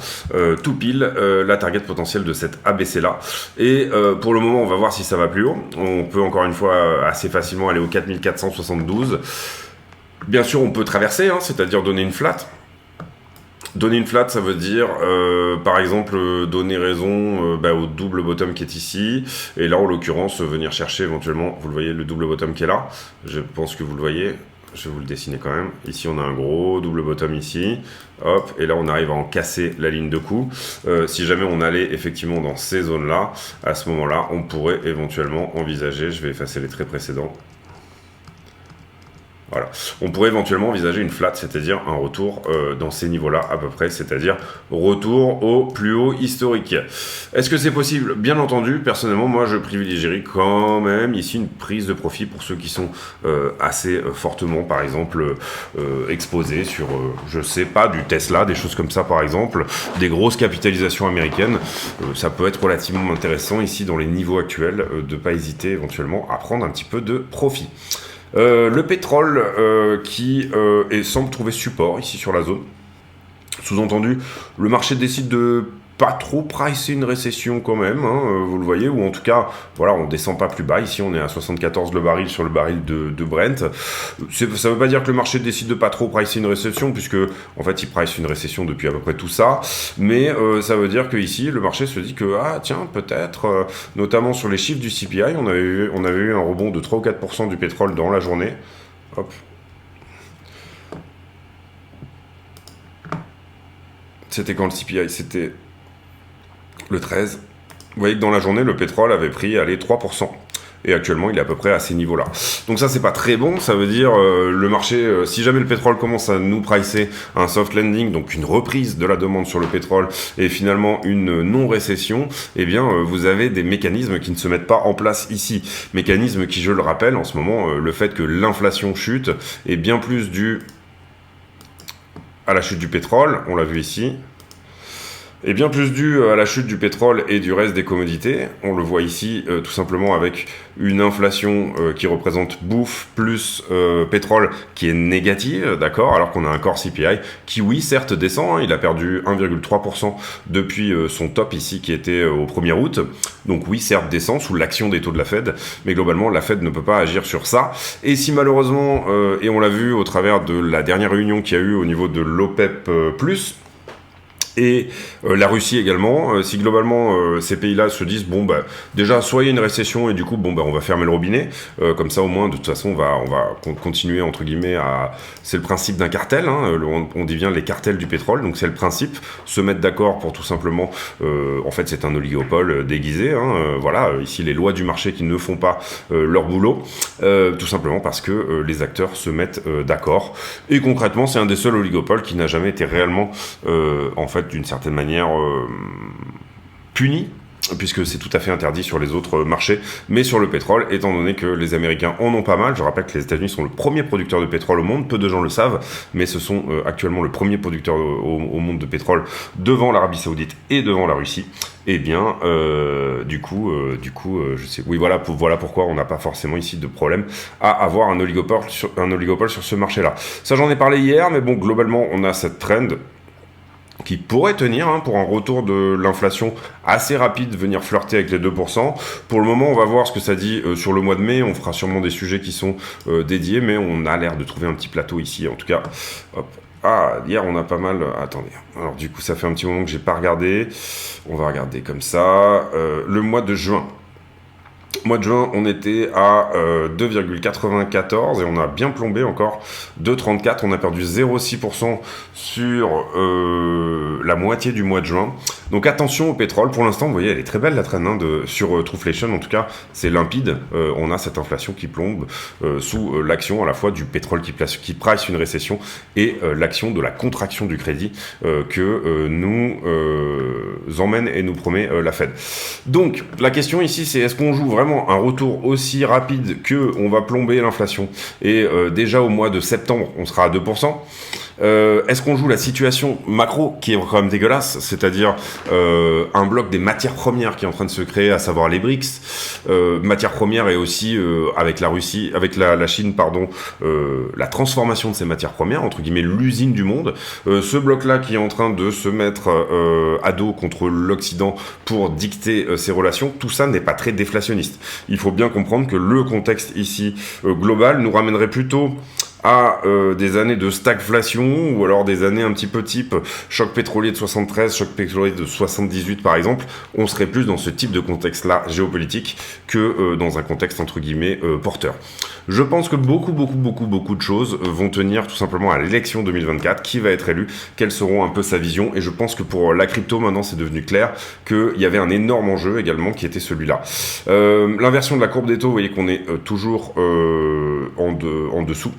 tout pile la target potentielle de cette ABC-là. Et pour le moment, on va voir si ça va plus haut. On peut encore une fois assez facilement aller au 4472. Bien sûr, on peut traverser, hein, c'est-à-dire donner une flat. Donner une flat, ça veut dire, par exemple, donner raison au double bottom qui est ici. Et là, en l'occurrence, venir chercher éventuellement, vous le voyez, le double bottom qui est là. Je pense que vous le voyez. Je vais vous le dessiner quand même. Ici, on a un gros double bottom ici. Hop, et là, on arrive à en casser la ligne de coup. Si jamais on allait effectivement dans ces zones-là, à ce moment-là, on pourrait éventuellement envisager, je vais effacer les traits précédents. Voilà. On pourrait éventuellement envisager une flat, c'est-à-dire un retour dans ces niveaux-là à peu près, c'est-à-dire retour au plus haut historique. Est-ce que c'est possible? Bien entendu, personnellement, moi je privilégierais quand même ici une prise de profit pour ceux qui sont assez fortement, par exemple, exposés sur, je sais pas, du Tesla, des choses comme ça par exemple, des grosses capitalisations américaines. Ça peut être relativement intéressant ici dans les niveaux actuels de ne pas hésiter éventuellement à prendre un petit peu de profit. Le pétrole qui semble trouver support ici sur la zone. Sous-entendu, le marché décide de pas trop pricer une récession quand même, hein, vous le voyez, ou en tout cas, voilà, on descend pas plus bas. Ici, on est à 74 le baril sur le baril de Brent. Ça veut pas dire que le marché décide de pas trop pricer une récession, puisque en fait, il price une récession depuis à peu près tout ça. Mais ça veut dire que ici, le marché se dit que ah tiens, peut-être, notamment sur les chiffres du CPI, on avait eu un rebond de 3 ou 4% du pétrole dans la journée. Hop. C'était quand le CPI? C'était le 13. Vous voyez que dans la journée, le pétrole avait pris, 3%. Et actuellement, il est à peu près à ces niveaux-là. Donc ça, c'est pas très bon. Ça veut dire, le marché, si jamais le pétrole commence à nous pricer un soft landing, donc une reprise de la demande sur le pétrole, et finalement une non-récession, eh bien, vous avez des mécanismes qui ne se mettent pas en place ici. Mécanismes qui, je le rappelle, en ce moment, le fait que l'inflation chute est bien plus dû à la chute du pétrole, on l'a vu ici, et bien plus dû à la chute du pétrole et du reste des commodités. On le voit ici tout simplement avec une inflation qui représente bouffe plus pétrole qui est négative, d'accord, alors qu'on a un core CPI qui, oui, certes descend, hein, il a perdu 1,3% depuis son top ici qui était au 1er août. Donc oui, certes descend sous l'action des taux de la Fed, mais globalement la Fed ne peut pas agir sur ça. Et si malheureusement, et on l'a vu au travers de la dernière réunion qu'il y a eu au niveau de l'OPEP+, et la Russie également, si globalement ces pays-là se disent bon bah déjà soit il y a une récession et du coup bon bah on va fermer le robinet, comme ça au moins de toute façon on va continuer entre guillemets à, c'est le principe d'un cartel, hein, on dit bien les cartels du pétrole, donc c'est le principe, se mettre d'accord pour tout simplement, en fait c'est un oligopole déguisé, hein, voilà, ici les lois du marché qui ne font pas leur boulot, tout simplement parce que les acteurs se mettent d'accord, et concrètement c'est un des seuls oligopoles qui n'a jamais été réellement en fait d'une certaine manière puni, puisque c'est tout à fait interdit sur les autres marchés, mais sur le pétrole, étant donné que les Américains en ont pas mal. Je rappelle que les États-Unis sont le premier producteur de pétrole au monde, peu de gens le savent, mais ce sont actuellement le premier producteur au monde de pétrole, devant l'Arabie Saoudite et devant la Russie. Eh bien, du coup, je sais. Oui, voilà pourquoi on n'a pas forcément ici de problème à avoir un oligopole sur ce marché-là. Ça, j'en ai parlé hier, mais bon, globalement, on a cette trend qui pourrait tenir pour un retour de l'inflation assez rapide, venir flirter avec les 2%. Pour le moment, on va voir ce que ça dit sur le mois de mai. On fera sûrement des sujets qui sont dédiés, mais on a l'air de trouver un petit plateau ici. En tout cas, hop, hier on a pas mal... attendez, alors du coup ça fait un petit moment que j'ai pas regardé. On va regarder comme ça. Le mois de juin. Mois de juin, on était à 2,94 et on a bien plombé encore 2,34. On a perdu 0,6% sur la moitié du mois de juin. Donc attention au pétrole. Pour l'instant, vous voyez, elle est très belle la traîne sur Trueflation. En tout cas, c'est limpide. On a cette inflation qui plombe sous l'action à la fois du pétrole qui price une récession et l'action de la contraction du crédit que nous emmène et nous promet la Fed. Donc la question ici, c'est est-ce qu'on joue vraiment un retour aussi rapide que on va plomber l'inflation et déjà au mois de septembre on sera à 2%. Est-ce qu'on joue la situation macro qui est quand même dégueulasse, c'est-à-dire un bloc des matières premières qui est en train de se créer, à savoir les BRICS, matières premières et aussi avec la Russie, avec la Chine, pardon, la transformation de ces matières premières, entre guillemets l'usine du monde, ce bloc-là qui est en train de se mettre à dos contre l'Occident pour dicter ses relations, tout ça n'est pas très déflationniste. Il faut bien comprendre que le contexte ici global nous ramènerait plutôt à des années de stagflation ou alors des années un petit peu type choc pétrolier de 73, choc pétrolier de 78 par exemple. On serait plus dans ce type de contexte-là géopolitique que dans un contexte entre guillemets porteur. Je pense que beaucoup de choses vont tenir tout simplement à l'élection 2024, qui va être élu, quelles seront un peu sa vision, et je pense que pour la crypto maintenant c'est devenu clair qu'il y avait un énorme enjeu également qui était celui-là. L'inversion de la courbe des taux, vous voyez qu'on est toujours en dessous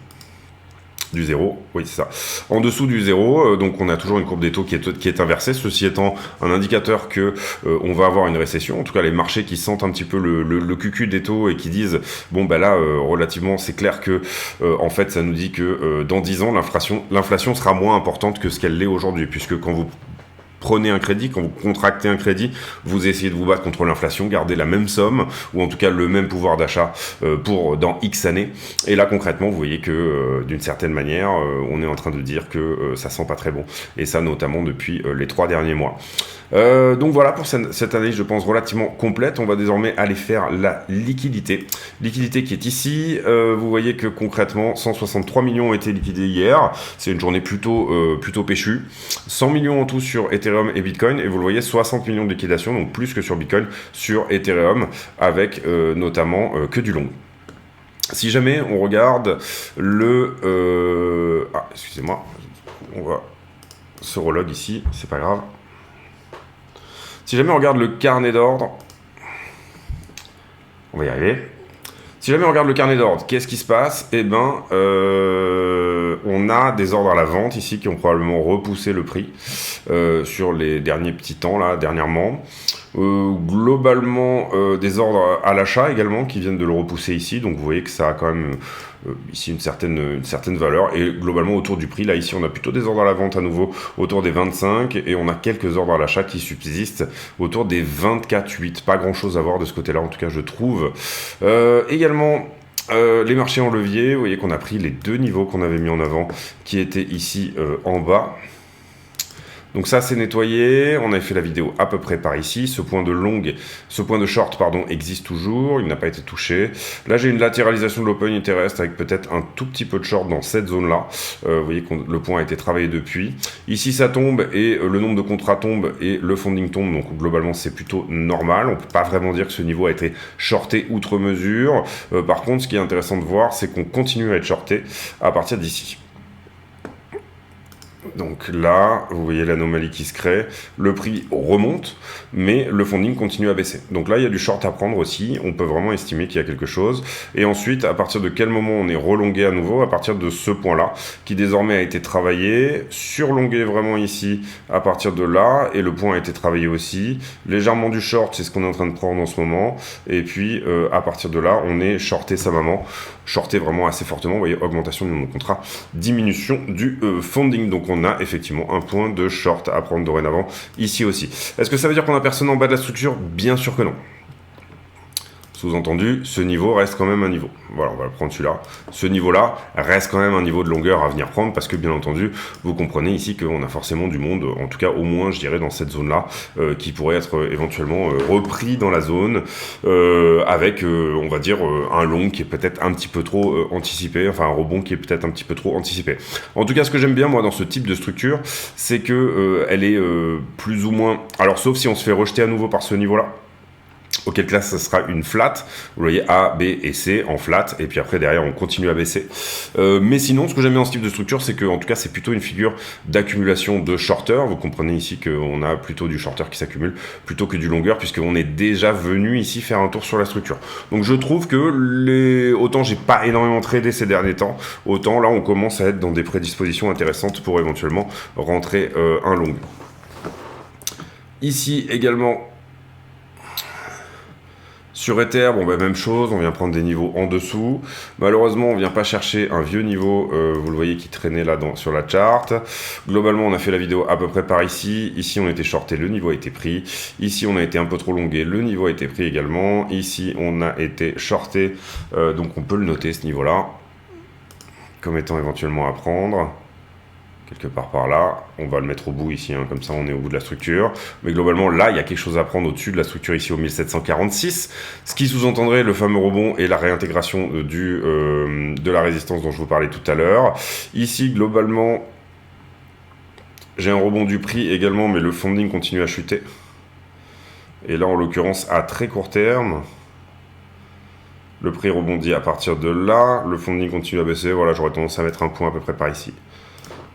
du zéro, oui c'est ça, en dessous du zéro, donc on a toujours une courbe des taux qui est inversée, ceci étant un indicateur que on va avoir une récession, en tout cas les marchés qui sentent un petit peu le cucu des taux et qui disent, bon bah là, relativement, c'est clair que en fait ça nous dit que dans 10 ans, l'inflation sera moins importante que ce qu'elle l'est aujourd'hui, puisque quand vous prenez un crédit, quand vous contractez un crédit, vous essayez de vous battre contre l'inflation, garder la même somme, ou en tout cas le même pouvoir d'achat pour dans X années. Et là, concrètement, vous voyez que d'une certaine manière, on est en train de dire que ça sent pas très bon. Et ça, notamment depuis les 3 derniers mois. Donc voilà pour cette analyse, je pense, relativement complète. On va désormais aller faire la liquidité. Liquidité qui est ici. Vous voyez que concrètement, 163 millions ont été liquidés hier. C'est une journée plutôt péchue. 100 millions en tout sur Ethereum et Bitcoin. Et vous le voyez, 60 millions de liquidation, donc plus que sur Bitcoin, sur Ethereum, avec notamment que du long. Si jamais on regarde le... excusez-moi. On va se relog ici, c'est pas grave. Si jamais on regarde le carnet d'ordre, on va y arriver. Si jamais on regarde le carnet d'ordre, qu'est-ce qui se passe? Eh ben, on a des ordres à la vente ici qui ont probablement repoussé le prix sur les derniers petits temps là, dernièrement. Globalement, des ordres à l'achat également qui viennent de le repousser ici. Donc vous voyez que ça a quand même ici une certaine valeur. Et globalement autour du prix, là ici on a plutôt des ordres à la vente à nouveau autour des 25. Et on a quelques ordres à l'achat qui subsistent autour des 24,8. Pas grand chose à voir de ce côté-là, en tout cas je trouve. Également... les marchés en levier, vous voyez qu'on a pris les 2 niveaux qu'on avait mis en avant, qui étaient ici en bas. Donc ça c'est nettoyé, on avait fait la vidéo à peu près par ici, ce point de short pardon existe toujours, il n'a pas été touché. Là j'ai une latéralisation de l'open interest avec peut-être un tout petit peu de short dans cette zone là, vous voyez que le point a été travaillé depuis. Ici ça tombe et le nombre de contrats tombe et le funding tombe, donc globalement c'est plutôt normal, on peut pas vraiment dire que ce niveau a été shorté outre mesure. Par contre ce qui est intéressant de voir c'est qu'on continue à être shorté à partir d'ici. Donc là, vous voyez l'anomalie qui se crée, le prix remonte, mais le funding continue à baisser. Donc là, il y a du short à prendre aussi, on peut vraiment estimer qu'il y a quelque chose. Et ensuite, à partir de quel moment on est relongué à nouveau? À partir de ce point-là, qui désormais a été travaillé, surlongué vraiment ici, à partir de là, et le point a été travaillé aussi. Légèrement du short, c'est ce qu'on est en train de prendre en ce moment. Et puis, à partir de là, on est shorté savamment, shorté vraiment assez fortement. Vous voyez, augmentation du nombre de contrats, diminution du funding. Donc on a effectivement un point de short à prendre dorénavant ici aussi. Est-ce que ça veut dire qu'on a personne en bas de la structure? Bien sûr que non. Sous-entendu, ce niveau reste quand même un niveau. Voilà, on va le prendre celui-là. Ce niveau-là reste quand même un niveau de longueur à venir prendre parce que, bien entendu, vous comprenez ici qu'on a forcément du monde, en tout cas au moins, je dirais, dans cette zone-là, qui pourrait être éventuellement repris dans la zone avec, on va dire, un long qui est peut-être un petit peu trop anticipé, enfin un rebond qui est peut-être un petit peu trop anticipé. En tout cas, ce que j'aime bien, moi, dans ce type de structure, c'est que elle est plus ou moins... Alors, sauf si on se fait rejeter à nouveau par ce niveau-là, auquel cas ça sera une flat, vous voyez A, B et C en flat, et puis après derrière on continue à baisser. Mais sinon, ce que j'aime bien dans ce type de structure, c'est que en tout cas c'est plutôt une figure d'accumulation de shorter. Vous comprenez ici qu'on a plutôt du shorter qui s'accumule plutôt que du longueur, puisqu'on est déjà venu ici faire un tour sur la structure. Donc je trouve que autant j'ai pas énormément tradé ces derniers temps, autant là on commence à être dans des prédispositions intéressantes pour éventuellement rentrer un long. Ici également, sur Ether, bon bah même chose, on vient prendre des niveaux en dessous. Malheureusement, on vient pas chercher un vieux niveau, vous le voyez qui traînait là sur la chart. Globalement, on a fait la vidéo à peu près par ici. Ici, on était shorté, le niveau a été pris. Ici, on a été un peu trop longué, le niveau a été pris également. Ici, on a été shorté, donc on peut le noter ce niveau-là, comme étant éventuellement à prendre. Quelque part par là, on va le mettre au bout ici, hein, comme ça on est au bout de la structure. Mais globalement, là, il y a quelque chose à prendre au-dessus de la structure ici au 1746, ce qui sous-entendrait le fameux rebond et la réintégration de la résistance dont je vous parlais tout à l'heure. Ici, globalement, j'ai un rebond du prix également, mais le funding continue à chuter. Et là, en l'occurrence, à très court terme, le prix rebondit à partir de là, le funding continue à baisser. Voilà, j'aurais tendance à mettre un point à peu près par ici.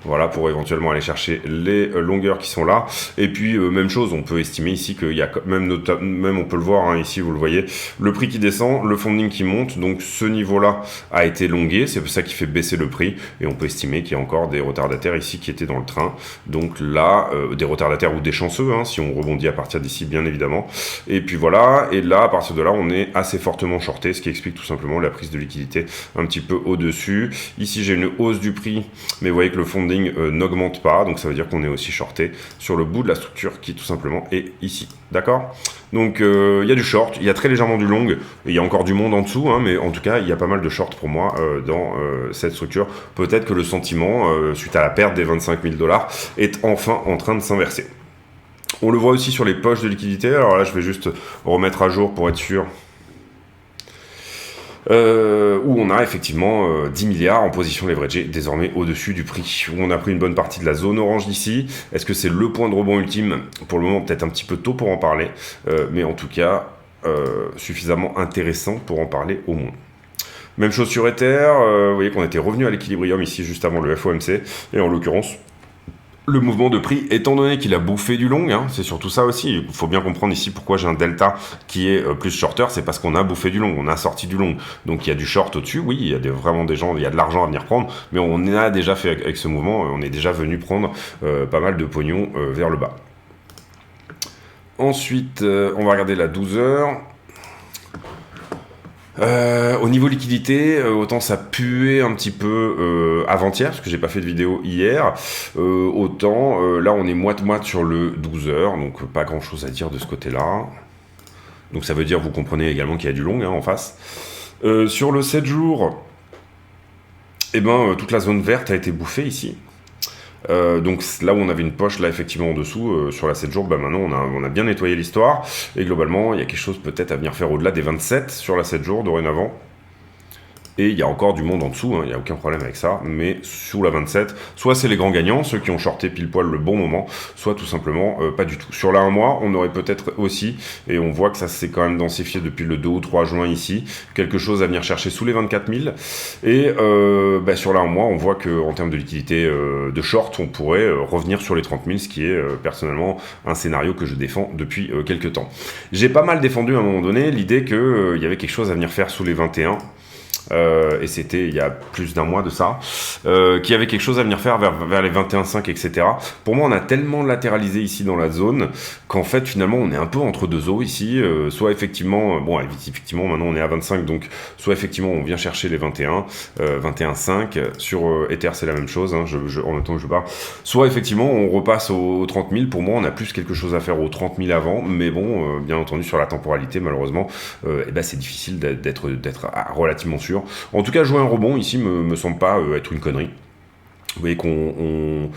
Voilà, pour éventuellement aller chercher les longueurs qui sont là. Et puis, même chose, on peut estimer ici qu'il y a même on peut le voir, hein, ici, vous le voyez, le prix qui descend, le funding qui monte. Donc, ce niveau-là a été longué. C'est ça qui fait baisser le prix. Et on peut estimer qu'il y a encore des retardataires ici qui étaient dans le train. Donc là, des retardataires ou des chanceux, hein, si on rebondit à partir d'ici, bien évidemment. Et puis voilà. Et là, à partir de là, on est assez fortement shorté, ce qui explique tout simplement la prise de liquidité un petit peu au-dessus. Ici, j'ai une hausse du prix, mais vous voyez que le funding n'augmente pas, donc ça veut dire qu'on est aussi shorté sur le bout de la structure qui tout simplement est ici, d'accord? Donc il y a du short, il y a très légèrement du long, il y a encore du monde en dessous, hein, mais en tout cas il y a pas mal de short pour moi dans cette structure. Peut-être que le sentiment, suite à la perte des 25 000 $, est enfin en train de s'inverser. On le voit aussi sur les poches de liquidité, alors là je vais juste remettre à jour pour être sûr. Où on a effectivement 10 milliards en position leveragée désormais au-dessus du prix, où on a pris une bonne partie de la zone orange d'ici. Est-ce que c'est le point de rebond ultime? Pour le moment, peut-être un petit peu tôt pour en parler, mais en tout cas, suffisamment intéressant pour en parler au moins. Même chose sur Ether, vous voyez qu'on était revenu à l'équilibrium ici juste avant le FOMC, et en l'occurrence, le mouvement de prix, étant donné qu'il a bouffé du long, hein, c'est surtout ça aussi. Il faut bien comprendre ici pourquoi j'ai un delta qui est plus shorter, c'est parce qu'on a bouffé du long, on a sorti du long. Donc il y a du short au-dessus, oui, il y a vraiment des gens, il y a de l'argent à venir prendre, mais on a déjà fait avec ce mouvement, on est déjà venu prendre pas mal de pognon vers le bas. Ensuite, on va regarder la 12 heures. Au niveau liquidité, autant ça puait un petit peu avant-hier, parce que j'ai pas fait de vidéo hier, autant là on est moite-moite sur le 12 heures, donc pas grand chose à dire de ce côté-là. Donc ça veut dire, vous comprenez également qu'il y a du long hein, en face. Sur le 7 jours, eh ben, toute la zone verte a été bouffée ici. Donc là où on avait une poche là effectivement en dessous sur la 7 jours, bah maintenant on a bien nettoyé l'histoire et globalement il y a quelque chose peut-être à venir faire au-delà des 27 sur la 7 jours dorénavant. Et il y a encore du monde en dessous, il n'y a aucun problème avec ça, mais sous la 27, soit c'est les grands gagnants, ceux qui ont shorté pile poil le bon moment, soit tout simplement pas du tout. Sur la 1 mois, on aurait peut-être aussi, et on voit que ça s'est quand même densifié depuis le 2 ou 3 juin ici, quelque chose à venir chercher sous les 24 000. Et sur la 1 mois, on voit qu'en termes de liquidité de short, on pourrait revenir sur les 30 000, ce qui est personnellement un scénario que je défends depuis quelques temps. J'ai pas mal défendu à un moment donné l'idée qu'il y avait quelque chose à venir faire sous les 21. et c'était il y a plus d'un mois de ça, qui avait quelque chose à venir faire vers les 21,5, etc. Pour moi, on a tellement latéralisé ici dans la zone qu'en fait, finalement, on est un peu entre deux eaux ici. Soit effectivement, effectivement, maintenant on est à 25, donc soit effectivement, on vient chercher les 21, 21,5. Sur Ether, c'est la même chose, hein, en même temps que je parle. Soit effectivement, on repasse aux 30 000. Pour moi, on a plus quelque chose à faire aux 30 000 avant, mais bon, bien entendu, sur la temporalité, malheureusement, c'est difficile d'être relativement sûr. En tout cas, jouer un rebond ici me semble pas être une connerie. Vous voyez qu'on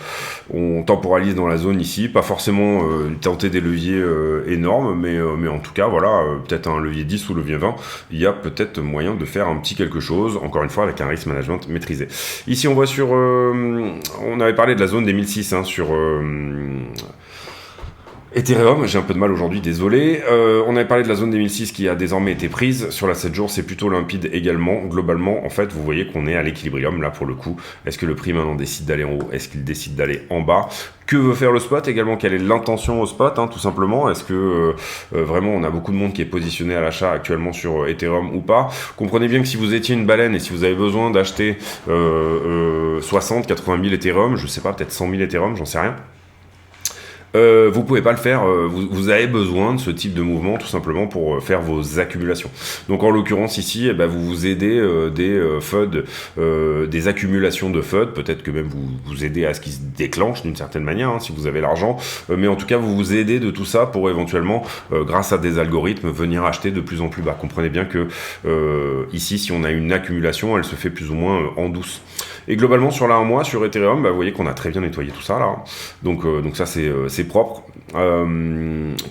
temporalise dans la zone ici, pas forcément tenter des leviers énormes, mais en tout cas, voilà, peut-être un levier 10 ou levier 20, il y a peut-être moyen de faire un petit quelque chose, encore une fois, avec un risk management maîtrisé. Ici, on voit sur... on avait parlé de la zone des 1006, hein, sur... Ethereum, j'ai un peu de mal aujourd'hui, désolé. On avait parlé de la zone des 1006 qui a désormais été prise. Sur la 7 jours, c'est plutôt limpide également. Globalement, en fait, vous voyez qu'on est à l'équilibrium, là, pour le coup. Est-ce que le prix maintenant décide d'aller en haut? Est-ce qu'il décide d'aller en bas? Que veut faire le spot également? Quelle est l'intention au spot, hein, tout simplement? Est-ce que vraiment on a beaucoup de monde qui est positionné à l'achat actuellement sur Ethereum ou pas? Comprenez bien que si vous étiez une baleine et si vous avez besoin d'acheter 60, 80 000 Ethereum, je sais pas, peut-être 100 000 Ethereum, j'en sais rien. Vous pouvez pas le faire, vous avez besoin de ce type de mouvement tout simplement pour faire vos accumulations. Donc en l'occurrence ici, vous vous aidez des FUD, des accumulations de FUD, peut-être que même vous aidez à ce qu'ils se déclenchent d'une certaine manière, hein, si vous avez l'argent, mais en tout cas vous vous aidez de tout ça pour éventuellement, grâce à des algorithmes, venir acheter de plus en plus bas. Comprenez bien que ici, si on a une accumulation, elle se fait plus ou moins en douce. Et globalement sur la 1 mois, sur Ethereum, vous voyez qu'on a très bien nettoyé tout ça là. Donc ça c'est propre.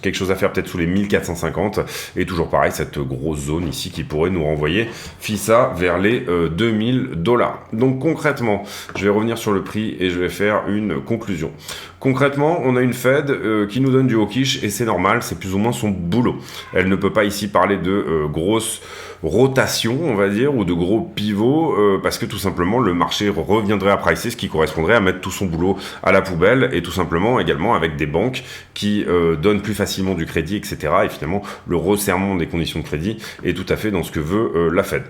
Quelque chose à faire peut-être sous les 1450. Et toujours pareil, cette grosse zone ici qui pourrait nous renvoyer FISA vers les $2000. Donc concrètement, je vais revenir sur le prix et je vais faire une conclusion. Concrètement, on a une Fed qui nous donne du hawkish et c'est normal, c'est plus ou moins son boulot. Elle ne peut pas ici parler de grosses rotation, on va dire, ou de gros pivots, parce que tout simplement le marché reviendrait à pricer, ce qui correspondrait à mettre tout son boulot à la poubelle, et tout simplement également avec des banques qui donnent plus facilement du crédit, etc. Et finalement, le resserrement des conditions de crédit est tout à fait dans ce que veut la Fed.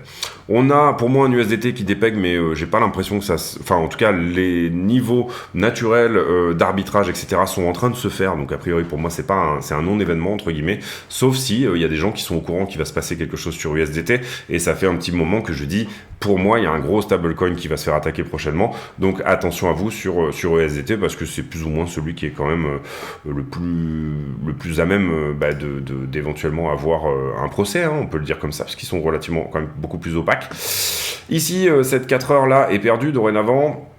On a pour moi un USDT qui dépègue, mais j'ai pas l'impression que ça... Enfin, en tout cas, les niveaux naturels d'arbitrage, etc. sont en train de se faire, donc a priori pour moi c'est un non-événement, entre guillemets, sauf si il y a des gens qui sont au courant qu'il va se passer quelque chose sur USDT, et ça fait un petit moment que je dis, pour moi, il y a un gros stablecoin qui va se faire attaquer prochainement, donc attention à vous sur USDT, parce que c'est plus ou moins celui qui est quand même le plus à même d'éventuellement avoir un procès, hein, on peut le dire comme ça, parce qu'ils sont relativement quand même beaucoup plus opaques. Ici, cette 4 heures là est perdue dorénavant.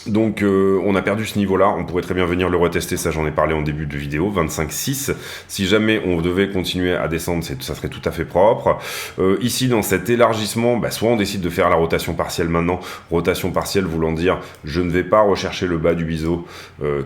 Donc on a perdu ce niveau-là, on pourrait très bien venir le retester, ça j'en ai parlé en début de vidéo, 25,6. Si jamais on devait continuer à descendre, ça serait tout à fait propre. Ici dans cet élargissement, soit on décide de faire la rotation partielle maintenant, rotation partielle voulant dire je ne vais pas rechercher le bas du biseau,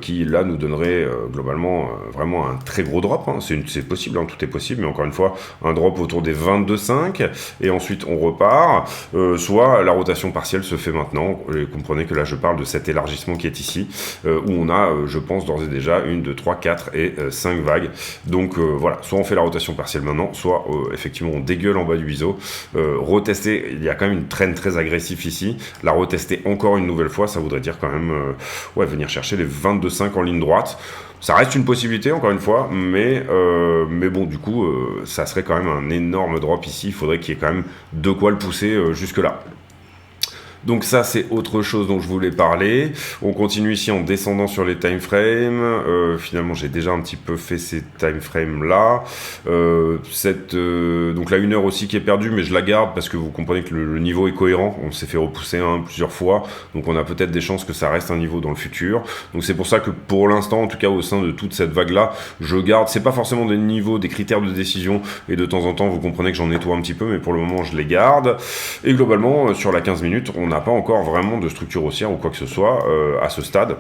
qui là nous donnerait globalement vraiment un très gros drop, hein. C'est possible, hein, tout est possible, mais encore une fois, un drop autour des 22,5, et ensuite on repart, soit la rotation partielle se fait maintenant, et comprenez que là je parle de cette élargissement qui est ici, où on a, je pense, d'ores et déjà 1, 2, 3, 4 et 5 vagues. Donc voilà, soit on fait la rotation partielle maintenant, soit effectivement on dégueule en bas du biseau, retester, il y a quand même une trend très agressive ici, la retester encore une nouvelle fois, ça voudrait dire quand même venir chercher les 22,5 en ligne droite. Ça reste une possibilité, encore une fois, mais bon, du coup, ça serait quand même un énorme drop ici, il faudrait qu'il y ait quand même de quoi le pousser jusque-là. Donc ça, c'est autre chose dont je voulais parler. On continue ici en descendant sur les time frames. Finalement, j'ai déjà un petit peu fait ces time frames là. Donc la 1 heure aussi qui est perdue, mais je la garde parce que vous comprenez que le niveau est cohérent. On s'est fait repousser plusieurs fois, donc on a peut-être des chances que ça reste un niveau dans le futur. Donc c'est pour ça que pour l'instant, en tout cas au sein de toute cette vague là, je garde. C'est pas forcément des niveaux, des critères de décision, et de temps en temps, vous comprenez que j'en nettoie un petit peu, mais pour le moment, je les garde. Et globalement, sur la 15 minutes, on n'a pas encore vraiment de structure haussière ou quoi que ce soit à ce stade.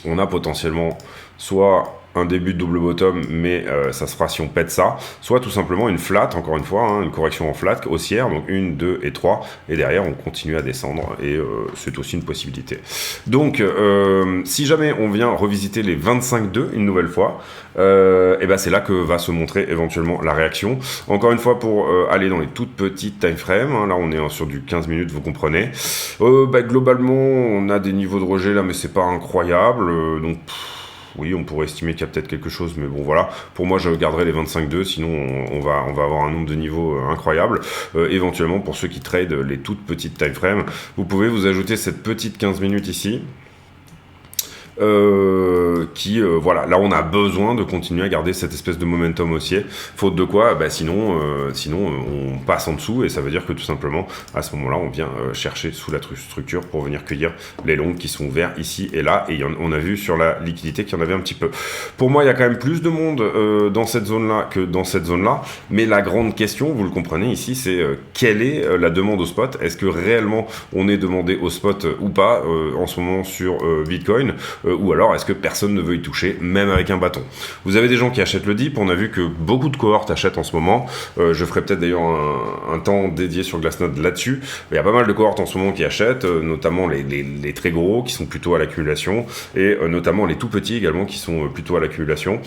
On a potentiellement soit un début de double bottom, mais ça se fera si on pète ça, soit tout simplement une flat, encore une fois, hein, une correction en flat haussière, donc 1, 2 et 3, et derrière on continue à descendre, et c'est aussi une possibilité. Donc si jamais on vient revisiter les 25-2 une nouvelle fois, et ben c'est là que va se montrer éventuellement la réaction. Encore une fois, pour aller dans les toutes petites time frames, hein, là on est sur du 15 minutes, vous comprenez. Globalement, on a des niveaux de rejet là, mais c'est pas incroyable, donc oui, on pourrait estimer qu'il y a peut-être quelque chose, mais bon voilà. Pour moi, je garderai les 25-2, sinon on va avoir un nombre de niveaux incroyable. Éventuellement, pour ceux qui tradent les toutes petites time frames, vous pouvez vous ajouter cette petite 15 minutes ici. Voilà, là on a besoin de continuer à garder cette espèce de momentum haussier, faute de quoi, sinon on passe en dessous, et ça veut dire que tout simplement à ce moment là on vient chercher sous la structure pour venir cueillir les longs qui sont ouverts ici et là, et on a vu sur la liquidité qu'il y en avait un petit peu. Pour moi il y a quand même plus de monde dans cette zone là que dans cette zone là, mais la grande question, vous le comprenez ici, c'est quelle est la demande au spot. Est-ce que réellement on est demandé au spot ou pas en ce moment sur Bitcoin, ou alors est-ce que personne ne veut y toucher, même avec un bâton. Vous avez des gens qui achètent le dip, on a vu que beaucoup de cohortes achètent en ce moment, je ferai peut-être d'ailleurs un temps dédié sur Glassnode là-dessus. Il y a pas mal de cohortes en ce moment qui achètent, notamment les très gros qui sont plutôt à l'accumulation, et notamment les tout petits également qui sont plutôt à l'accumulation.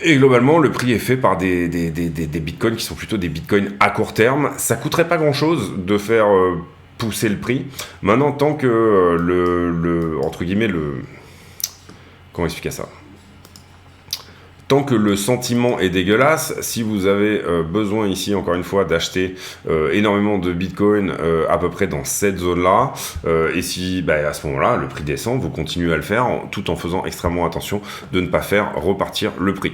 Et globalement, le prix est fait par des bitcoins qui sont plutôt des bitcoins à court terme. Ça coûterait pas grand-chose de faire pousser le prix. Maintenant, tant que entre guillemets, comment expliquer ça ? Tant que le sentiment est dégueulasse, si vous avez besoin ici, encore une fois, d'acheter énormément de Bitcoin à peu près dans cette zone-là, et si à ce moment-là, le prix descend, vous continuez à le faire tout en faisant extrêmement attention de ne pas faire repartir le prix.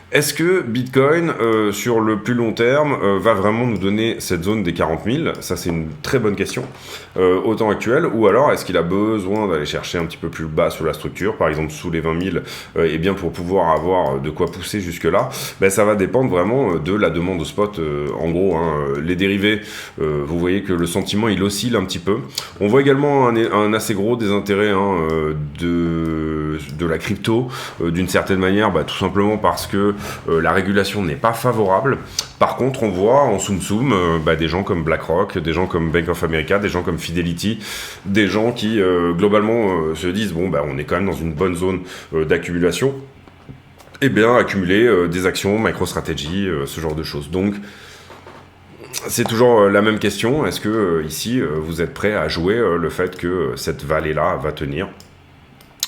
Est-ce que Bitcoin, sur le plus long terme, va vraiment nous donner cette zone des 40 000 ? Ça, c'est une très bonne question au temps actuel. Ou alors, est-ce qu'il a besoin d'aller chercher un petit peu plus bas sur la structure, par exemple sous les 20 000, et bien pour pouvoir avoir de quoi pousser jusque-là ? Ça va dépendre vraiment de la demande au spot. En gros, les dérivés, vous voyez que le sentiment, il oscille un petit peu. On voit également un assez gros désintérêt de la crypto, d'une certaine manière, tout simplement parce que la régulation n'est pas favorable. Par contre, on voit en soum des gens comme BlackRock, des gens comme Bank of America, des gens comme Fidelity, des gens qui globalement se disent on est quand même dans une bonne zone d'accumulation, et bien accumuler des actions, MicroStrategy, ce genre de choses. Donc c'est toujours la même question. Est-ce que ici vous êtes prêt à jouer le fait que cette vallée-là va tenir ?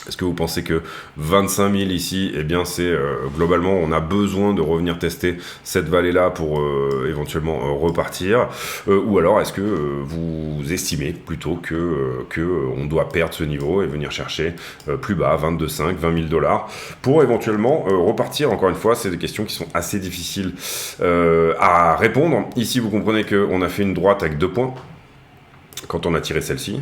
Est-ce que vous pensez que 25 000 ici, c'est globalement, on a besoin de revenir tester cette vallée-là pour éventuellement repartir, ou alors est-ce que vous estimez plutôt que on doit perdre ce niveau et venir chercher plus bas, 22,5, 20 000 $ pour éventuellement repartir? Encore une fois, c'est des questions qui sont assez difficiles à répondre. Ici, vous comprenez qu'on a fait une droite avec 2 points quand on a tiré celle-ci.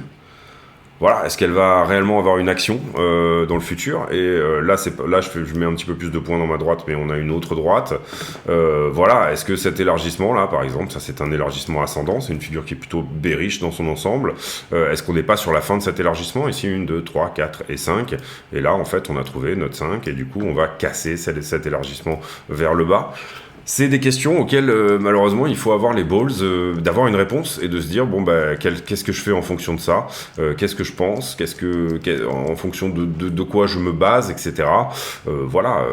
Voilà, est-ce qu'elle va réellement avoir une action dans le futur ? Et là, je mets un petit peu plus de points dans ma droite, mais on a une autre droite. Voilà, est-ce que cet élargissement-là, par exemple, ça c'est un élargissement ascendant, c'est une figure qui est plutôt bearish dans son ensemble. Est-ce qu'on n'est pas sur la fin de cet élargissement ? Ici, 1, 2, 3, 4 et 5. Et là, en fait, on a trouvé notre 5, et du coup, on va casser cet élargissement vers le bas. C'est des questions auxquelles, malheureusement, il faut avoir les balls d'avoir une réponse et de se dire, qu'est-ce que je fais en fonction de ça ? Qu'est-ce que je pense ? En fonction de quoi je me base, etc. Voilà.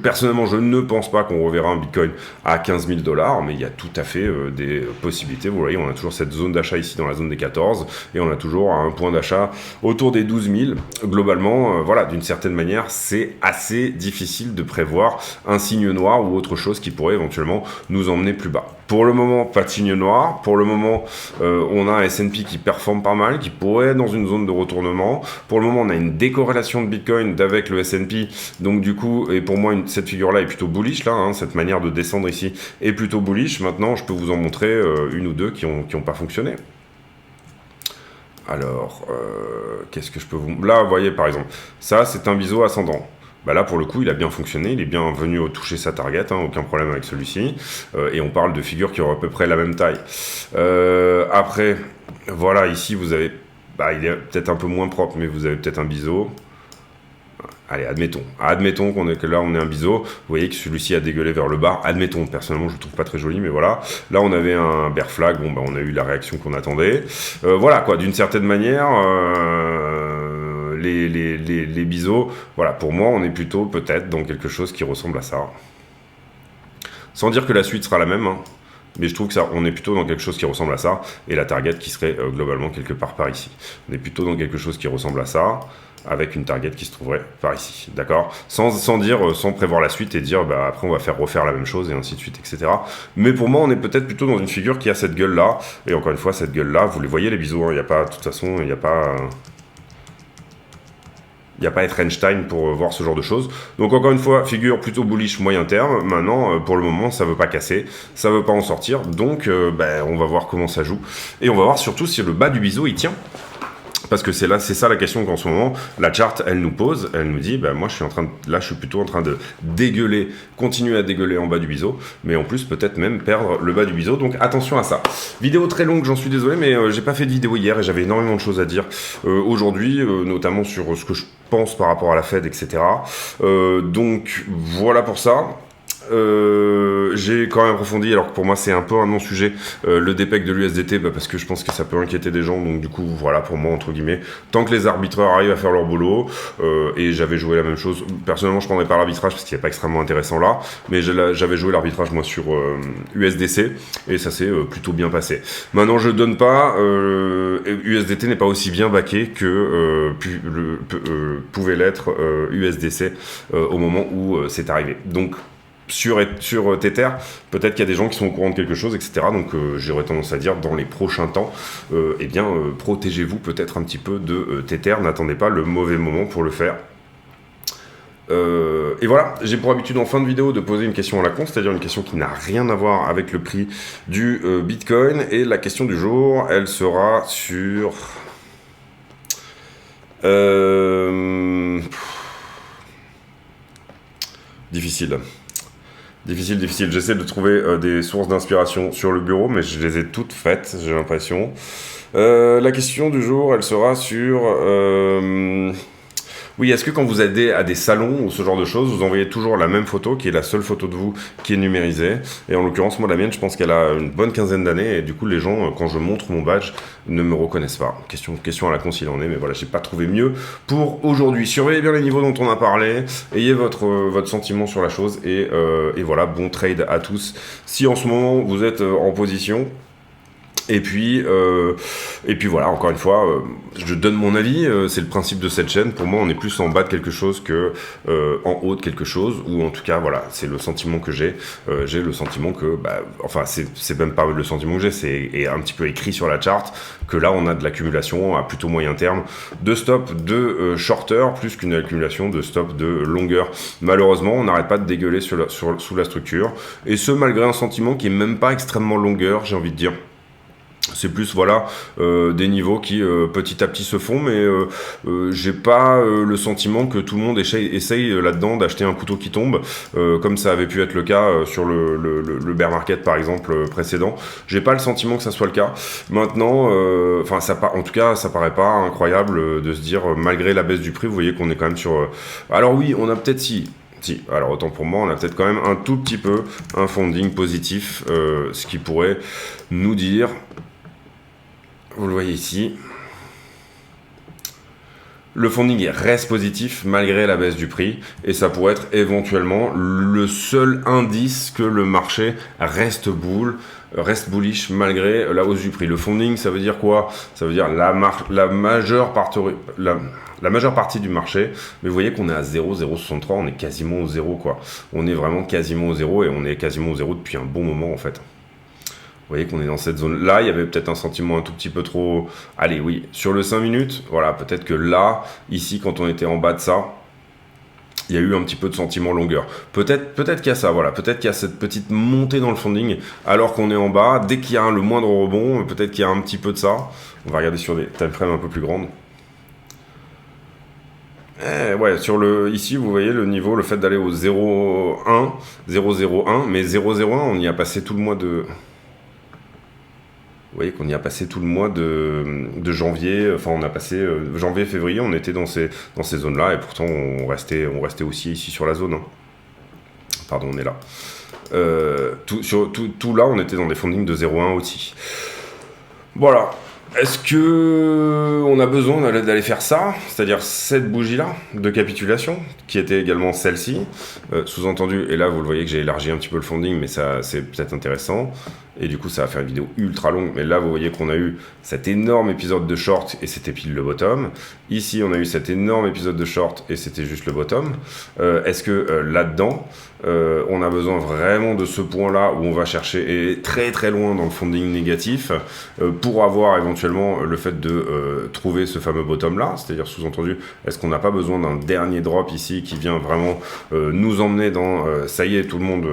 Personnellement, je ne pense pas qu'on reverra un Bitcoin à 15 000 $, mais il y a tout à fait des possibilités. Vous voyez, on a toujours cette zone d'achat ici dans la zone des 14, et on a toujours un point d'achat autour des 12 000. Globalement, voilà, d'une certaine manière, c'est assez difficile de prévoir un signe noir ou autre chose qui pourrait éventuellement nous emmener plus bas. Pour le moment, pas de signe noir. Pour le moment, on a un S&P qui performe pas mal, qui pourrait être dans une zone de retournement. Pour le moment, on a une décorrélation de Bitcoin avec le S&P. Donc du coup, et pour moi, cette figure-là est plutôt bullish. Là, cette manière de descendre ici est plutôt bullish. Maintenant, je peux vous en montrer une ou deux qui ont pas fonctionné. Alors, qu'est-ce que je peux vous... Là, vous voyez, par exemple, ça, c'est un biseau ascendant. Là, pour le coup, il a bien fonctionné, il est bien venu toucher sa target, aucun problème avec celui-ci. Et on parle de figures qui ont à peu près la même taille. Après, voilà, ici, vous avez... il est peut-être un peu moins propre, mais vous avez peut-être un biseau allez, admettons que là on est un biseau, vous voyez que celui-ci a dégueulé vers le bas, admettons, personnellement je le trouve pas très joli, mais voilà, là on avait un bear flag, bon bah on a eu la réaction qu'on attendait, voilà quoi, d'une certaine manière, les biseaux, voilà, pour moi on est plutôt peut-être dans quelque chose qui ressemble à ça, sans dire que la suite sera la même, hein. Mais je trouve que ça, on est plutôt dans quelque chose qui ressemble à ça, et la target qui serait globalement quelque part par ici. On est plutôt dans quelque chose qui ressemble à ça, avec une target qui se trouverait par ici, d'accord, sans prévoir la suite et dire, bah après on va refaire la même chose, et ainsi de suite, etc. Mais pour moi, on est peut-être plutôt dans une figure qui a cette gueule-là, et encore une fois, cette gueule-là, vous les voyez les biseaux, hein, il n'y a pas, de toute façon, il n'y a pas... Il n'y a pas à être Einstein pour voir ce genre de choses. Donc encore une fois, figure plutôt bullish moyen terme. Maintenant, pour le moment, ça ne veut pas casser, ça ne veut pas en sortir. Donc on va voir comment ça joue. Et on va voir surtout si le bas du biseau, il tient. Parce que c'est ça la question qu'en ce moment, la charte, elle nous pose, elle nous dit, moi je suis plutôt en train de dégueuler, continuer à dégueuler en bas du biseau, mais en plus peut-être même perdre le bas du biseau, donc attention à ça. Vidéo très longue, j'en suis désolé, mais j'ai pas fait de vidéo hier et j'avais énormément de choses à dire aujourd'hui, notamment sur ce que je pense par rapport à la Fed, etc. Donc voilà pour ça. J'ai quand même approfondi, alors que pour moi c'est un peu un non-sujet, le DPEG de l'USDT, parce que je pense que ça peut inquiéter des gens, donc du coup voilà, pour moi entre guillemets, tant que les arbitreurs arrivent à faire leur boulot, et j'avais joué la même chose, personnellement je prendrais pas l'arbitrage parce qu'il n'est pas extrêmement intéressant là, mais j'avais joué l'arbitrage moi sur USDC, et ça s'est plutôt bien passé. Maintenant je donne pas, USDT n'est pas aussi bien backé que pouvait l'être USDC au moment où c'est arrivé, donc sur Tether, peut-être qu'il y a des gens qui sont au courant de quelque chose, etc. Donc j'aurais tendance à dire dans les prochains temps, protégez-vous peut-être un petit peu de Tether, n'attendez pas le mauvais moment pour le faire. Et voilà, j'ai pour habitude en fin de vidéo de poser une question à la con, c'est-à-dire une question qui n'a rien à voir avec le prix du Bitcoin, et la question du jour, elle sera sur... Difficile. J'essaie de trouver des sources d'inspiration sur le bureau, mais je les ai toutes faites, j'ai l'impression. La question du jour, elle sera sur... Oui, est-ce que quand vous allez à des salons ou ce genre de choses, vous envoyez toujours la même photo, qui est la seule photo de vous qui est numérisée? Et en l'occurrence, moi, la mienne, je pense qu'elle a une bonne quinzaine d'années, et du coup, les gens, quand je montre mon badge, ne me reconnaissent pas. Question à la con s'il en est, mais voilà, j'ai pas trouvé mieux pour aujourd'hui. Surveillez bien les niveaux dont on a parlé, ayez votre sentiment sur la chose, et voilà, bon trade à tous. Si en ce moment, vous êtes en position... Et puis voilà, encore une fois, je donne mon avis, c'est le principe de cette chaîne. Pour moi, on est plus en bas de quelque chose que en haut de quelque chose, ou en tout cas, voilà, c'est le sentiment que j'ai. J'ai le sentiment que, c'est même pas le sentiment que j'ai, c'est un petit peu écrit sur la charte, que là, on a de l'accumulation à plutôt moyen terme de stop de shorter, plus qu'une accumulation de stop de longueur. Malheureusement, on n'arrête pas de dégueuler sous la structure, et ce, malgré un sentiment qui est même pas extrêmement longueur, j'ai envie de dire. C'est plus voilà des niveaux qui petit à petit se font, mais j'ai pas le sentiment que tout le monde essaye là-dedans d'acheter un couteau qui tombe, comme ça avait pu être le cas sur le bear market par exemple précédent. J'ai pas le sentiment que ça soit le cas. Maintenant, en tout cas, ça paraît pas incroyable de se dire malgré la baisse du prix, vous voyez qu'on est quand même sur. Alors oui, on a peut-être Si, alors autant pour moi, on a peut-être quand même un tout petit peu un funding positif, ce qui pourrait nous dire, vous le voyez ici, le funding reste positif malgré la baisse du prix, et ça pourrait être éventuellement le seul indice que le marché reste bullish malgré la hausse du prix. Le funding, ça veut dire quoi? Ça veut dire la majeure partie du marché, mais vous voyez qu'on est à 0,063, on est quasiment au zéro, quoi. On est vraiment quasiment au zéro, et on est quasiment au zéro depuis un bon moment en fait. Vous voyez qu'on est dans cette zone-là, il y avait peut-être un sentiment un tout petit peu trop... Allez, oui, sur le 5 minutes, voilà, peut-être que là, ici, quand on était en bas de ça, il y a eu un petit peu de sentiment longueur. Peut-être qu'il y a ça, voilà, peut-être qu'il y a cette petite montée dans le funding, alors qu'on est en bas, dès qu'il y a le moindre rebond, peut-être qu'il y a un petit peu de ça. On va regarder sur des timeframes un peu plus grandes. Ouais, ici, vous voyez le niveau, le fait d'aller au 0,01, mais 0,01, on y a passé tout le mois de... Vous voyez qu'on y a passé tout le mois de janvier, enfin on a passé janvier, février, on était dans ces zones-là, et pourtant on restait aussi ici sur la zone. Hein. Pardon, on est là. Tout là, on était dans des fondings de 0,1 aussi. Voilà. Est-ce que on a besoin d'aller faire ça, c'est-à-dire cette bougie-là de capitulation, qui était également celle-ci, sous-entendu, et là vous le voyez que j'ai élargi un petit peu le fonding, mais ça c'est peut-être intéressant, et du coup ça va faire une vidéo ultra longue, mais là vous voyez qu'on a eu cet énorme épisode de short, et c'était pile le bottom, ici on a eu cet énorme épisode de short, et c'était juste le bottom. Est-ce que là-dedans, on a besoin vraiment de ce point-là où on va chercher, et très très loin dans le fonding négatif, pour avoir éventuellement le fait de trouver ce fameux bottom là, c'est-à-dire sous-entendu, est-ce qu'on n'a pas besoin d'un dernier drop ici qui vient vraiment nous emmener dans ça y est tout le monde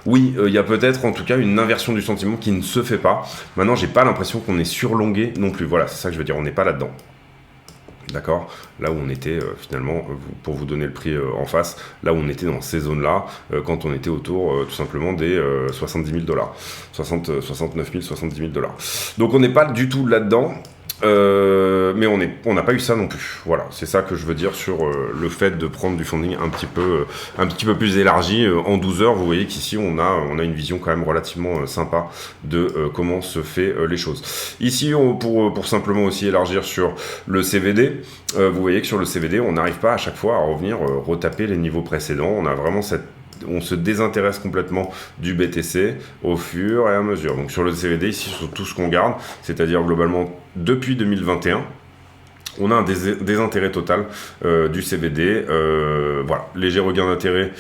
oui, il y a peut-être en tout cas une inversion du sentiment qui ne se fait pas. Maintenant j'ai pas l'impression qu'on est surlongué non plus, voilà, c'est ça que je veux dire, on n'est pas là-dedans. D'accord, là où on était finalement, pour vous donner le prix en face, là où on était dans ces zones-là, quand on était autour tout simplement des 70 000 $, 69 000, 70 000 $. Donc on n'est pas du tout là-dedans, mais on n'a pas eu ça non plus. Voilà, c'est ça que je veux dire sur le fait de prendre du funding un petit peu plus élargi en 12 heures. Vous voyez qu'ici on a une vision quand même relativement sympa de comment se fait les choses. Ici, pour simplement aussi élargir sur le CVD, vous voyez que sur le CVD, on n'arrive pas à chaque fois à revenir retaper les niveaux précédents. On a vraiment on se désintéresse complètement du BTC au fur et à mesure. Donc sur le CVD, ici, sur tout ce qu'on garde, c'est-à-dire globalement depuis 2021, on a un désintérêt total du CVD. Voilà, léger regain d'intérêt,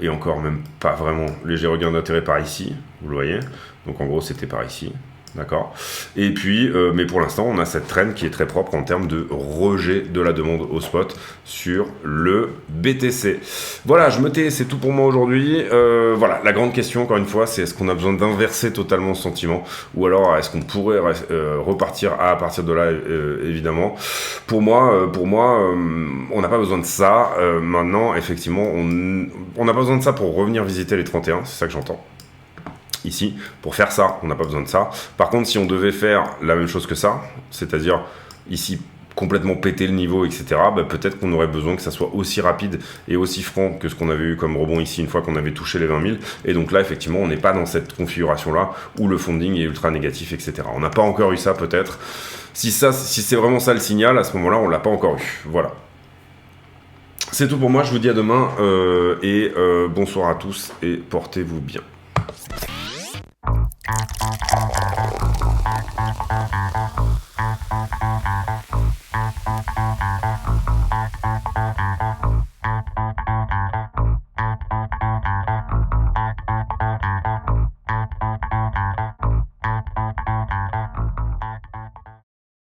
et encore même pas vraiment léger regain d'intérêt par ici, vous le voyez. Donc en gros, c'était par ici. D'accord. Et puis, mais pour l'instant, on a cette trend qui est très propre en termes de rejet de la demande au spot sur le BTC. Voilà, je me tais, c'est tout pour moi aujourd'hui. Voilà, la grande question, encore une fois, c'est est-ce qu'on a besoin d'inverser totalement ce sentiment, ou alors est-ce qu'on pourrait repartir à partir de là, évidemment. Pour moi, on n'a pas besoin de ça. Maintenant, effectivement, on n'a pas besoin de ça pour revenir visiter les 31, c'est ça que j'entends. Ici, pour faire ça, on n'a pas besoin de ça. Par contre, si on devait faire la même chose que ça, c'est-à-dire ici complètement péter le niveau, etc., bah, peut-être qu'on aurait besoin que ça soit aussi rapide et aussi franc que ce qu'on avait eu comme rebond ici une fois qu'on avait touché les 20 000. Et donc là, effectivement, on n'est pas dans cette configuration-là où le funding est ultra négatif, etc. On n'a pas encore eu ça, peut-être. Si c'est vraiment ça le signal, à ce moment-là, on l'a pas encore eu. Voilà. C'est tout pour moi, je vous dis à demain, et bonsoir à tous, et portez-vous bien.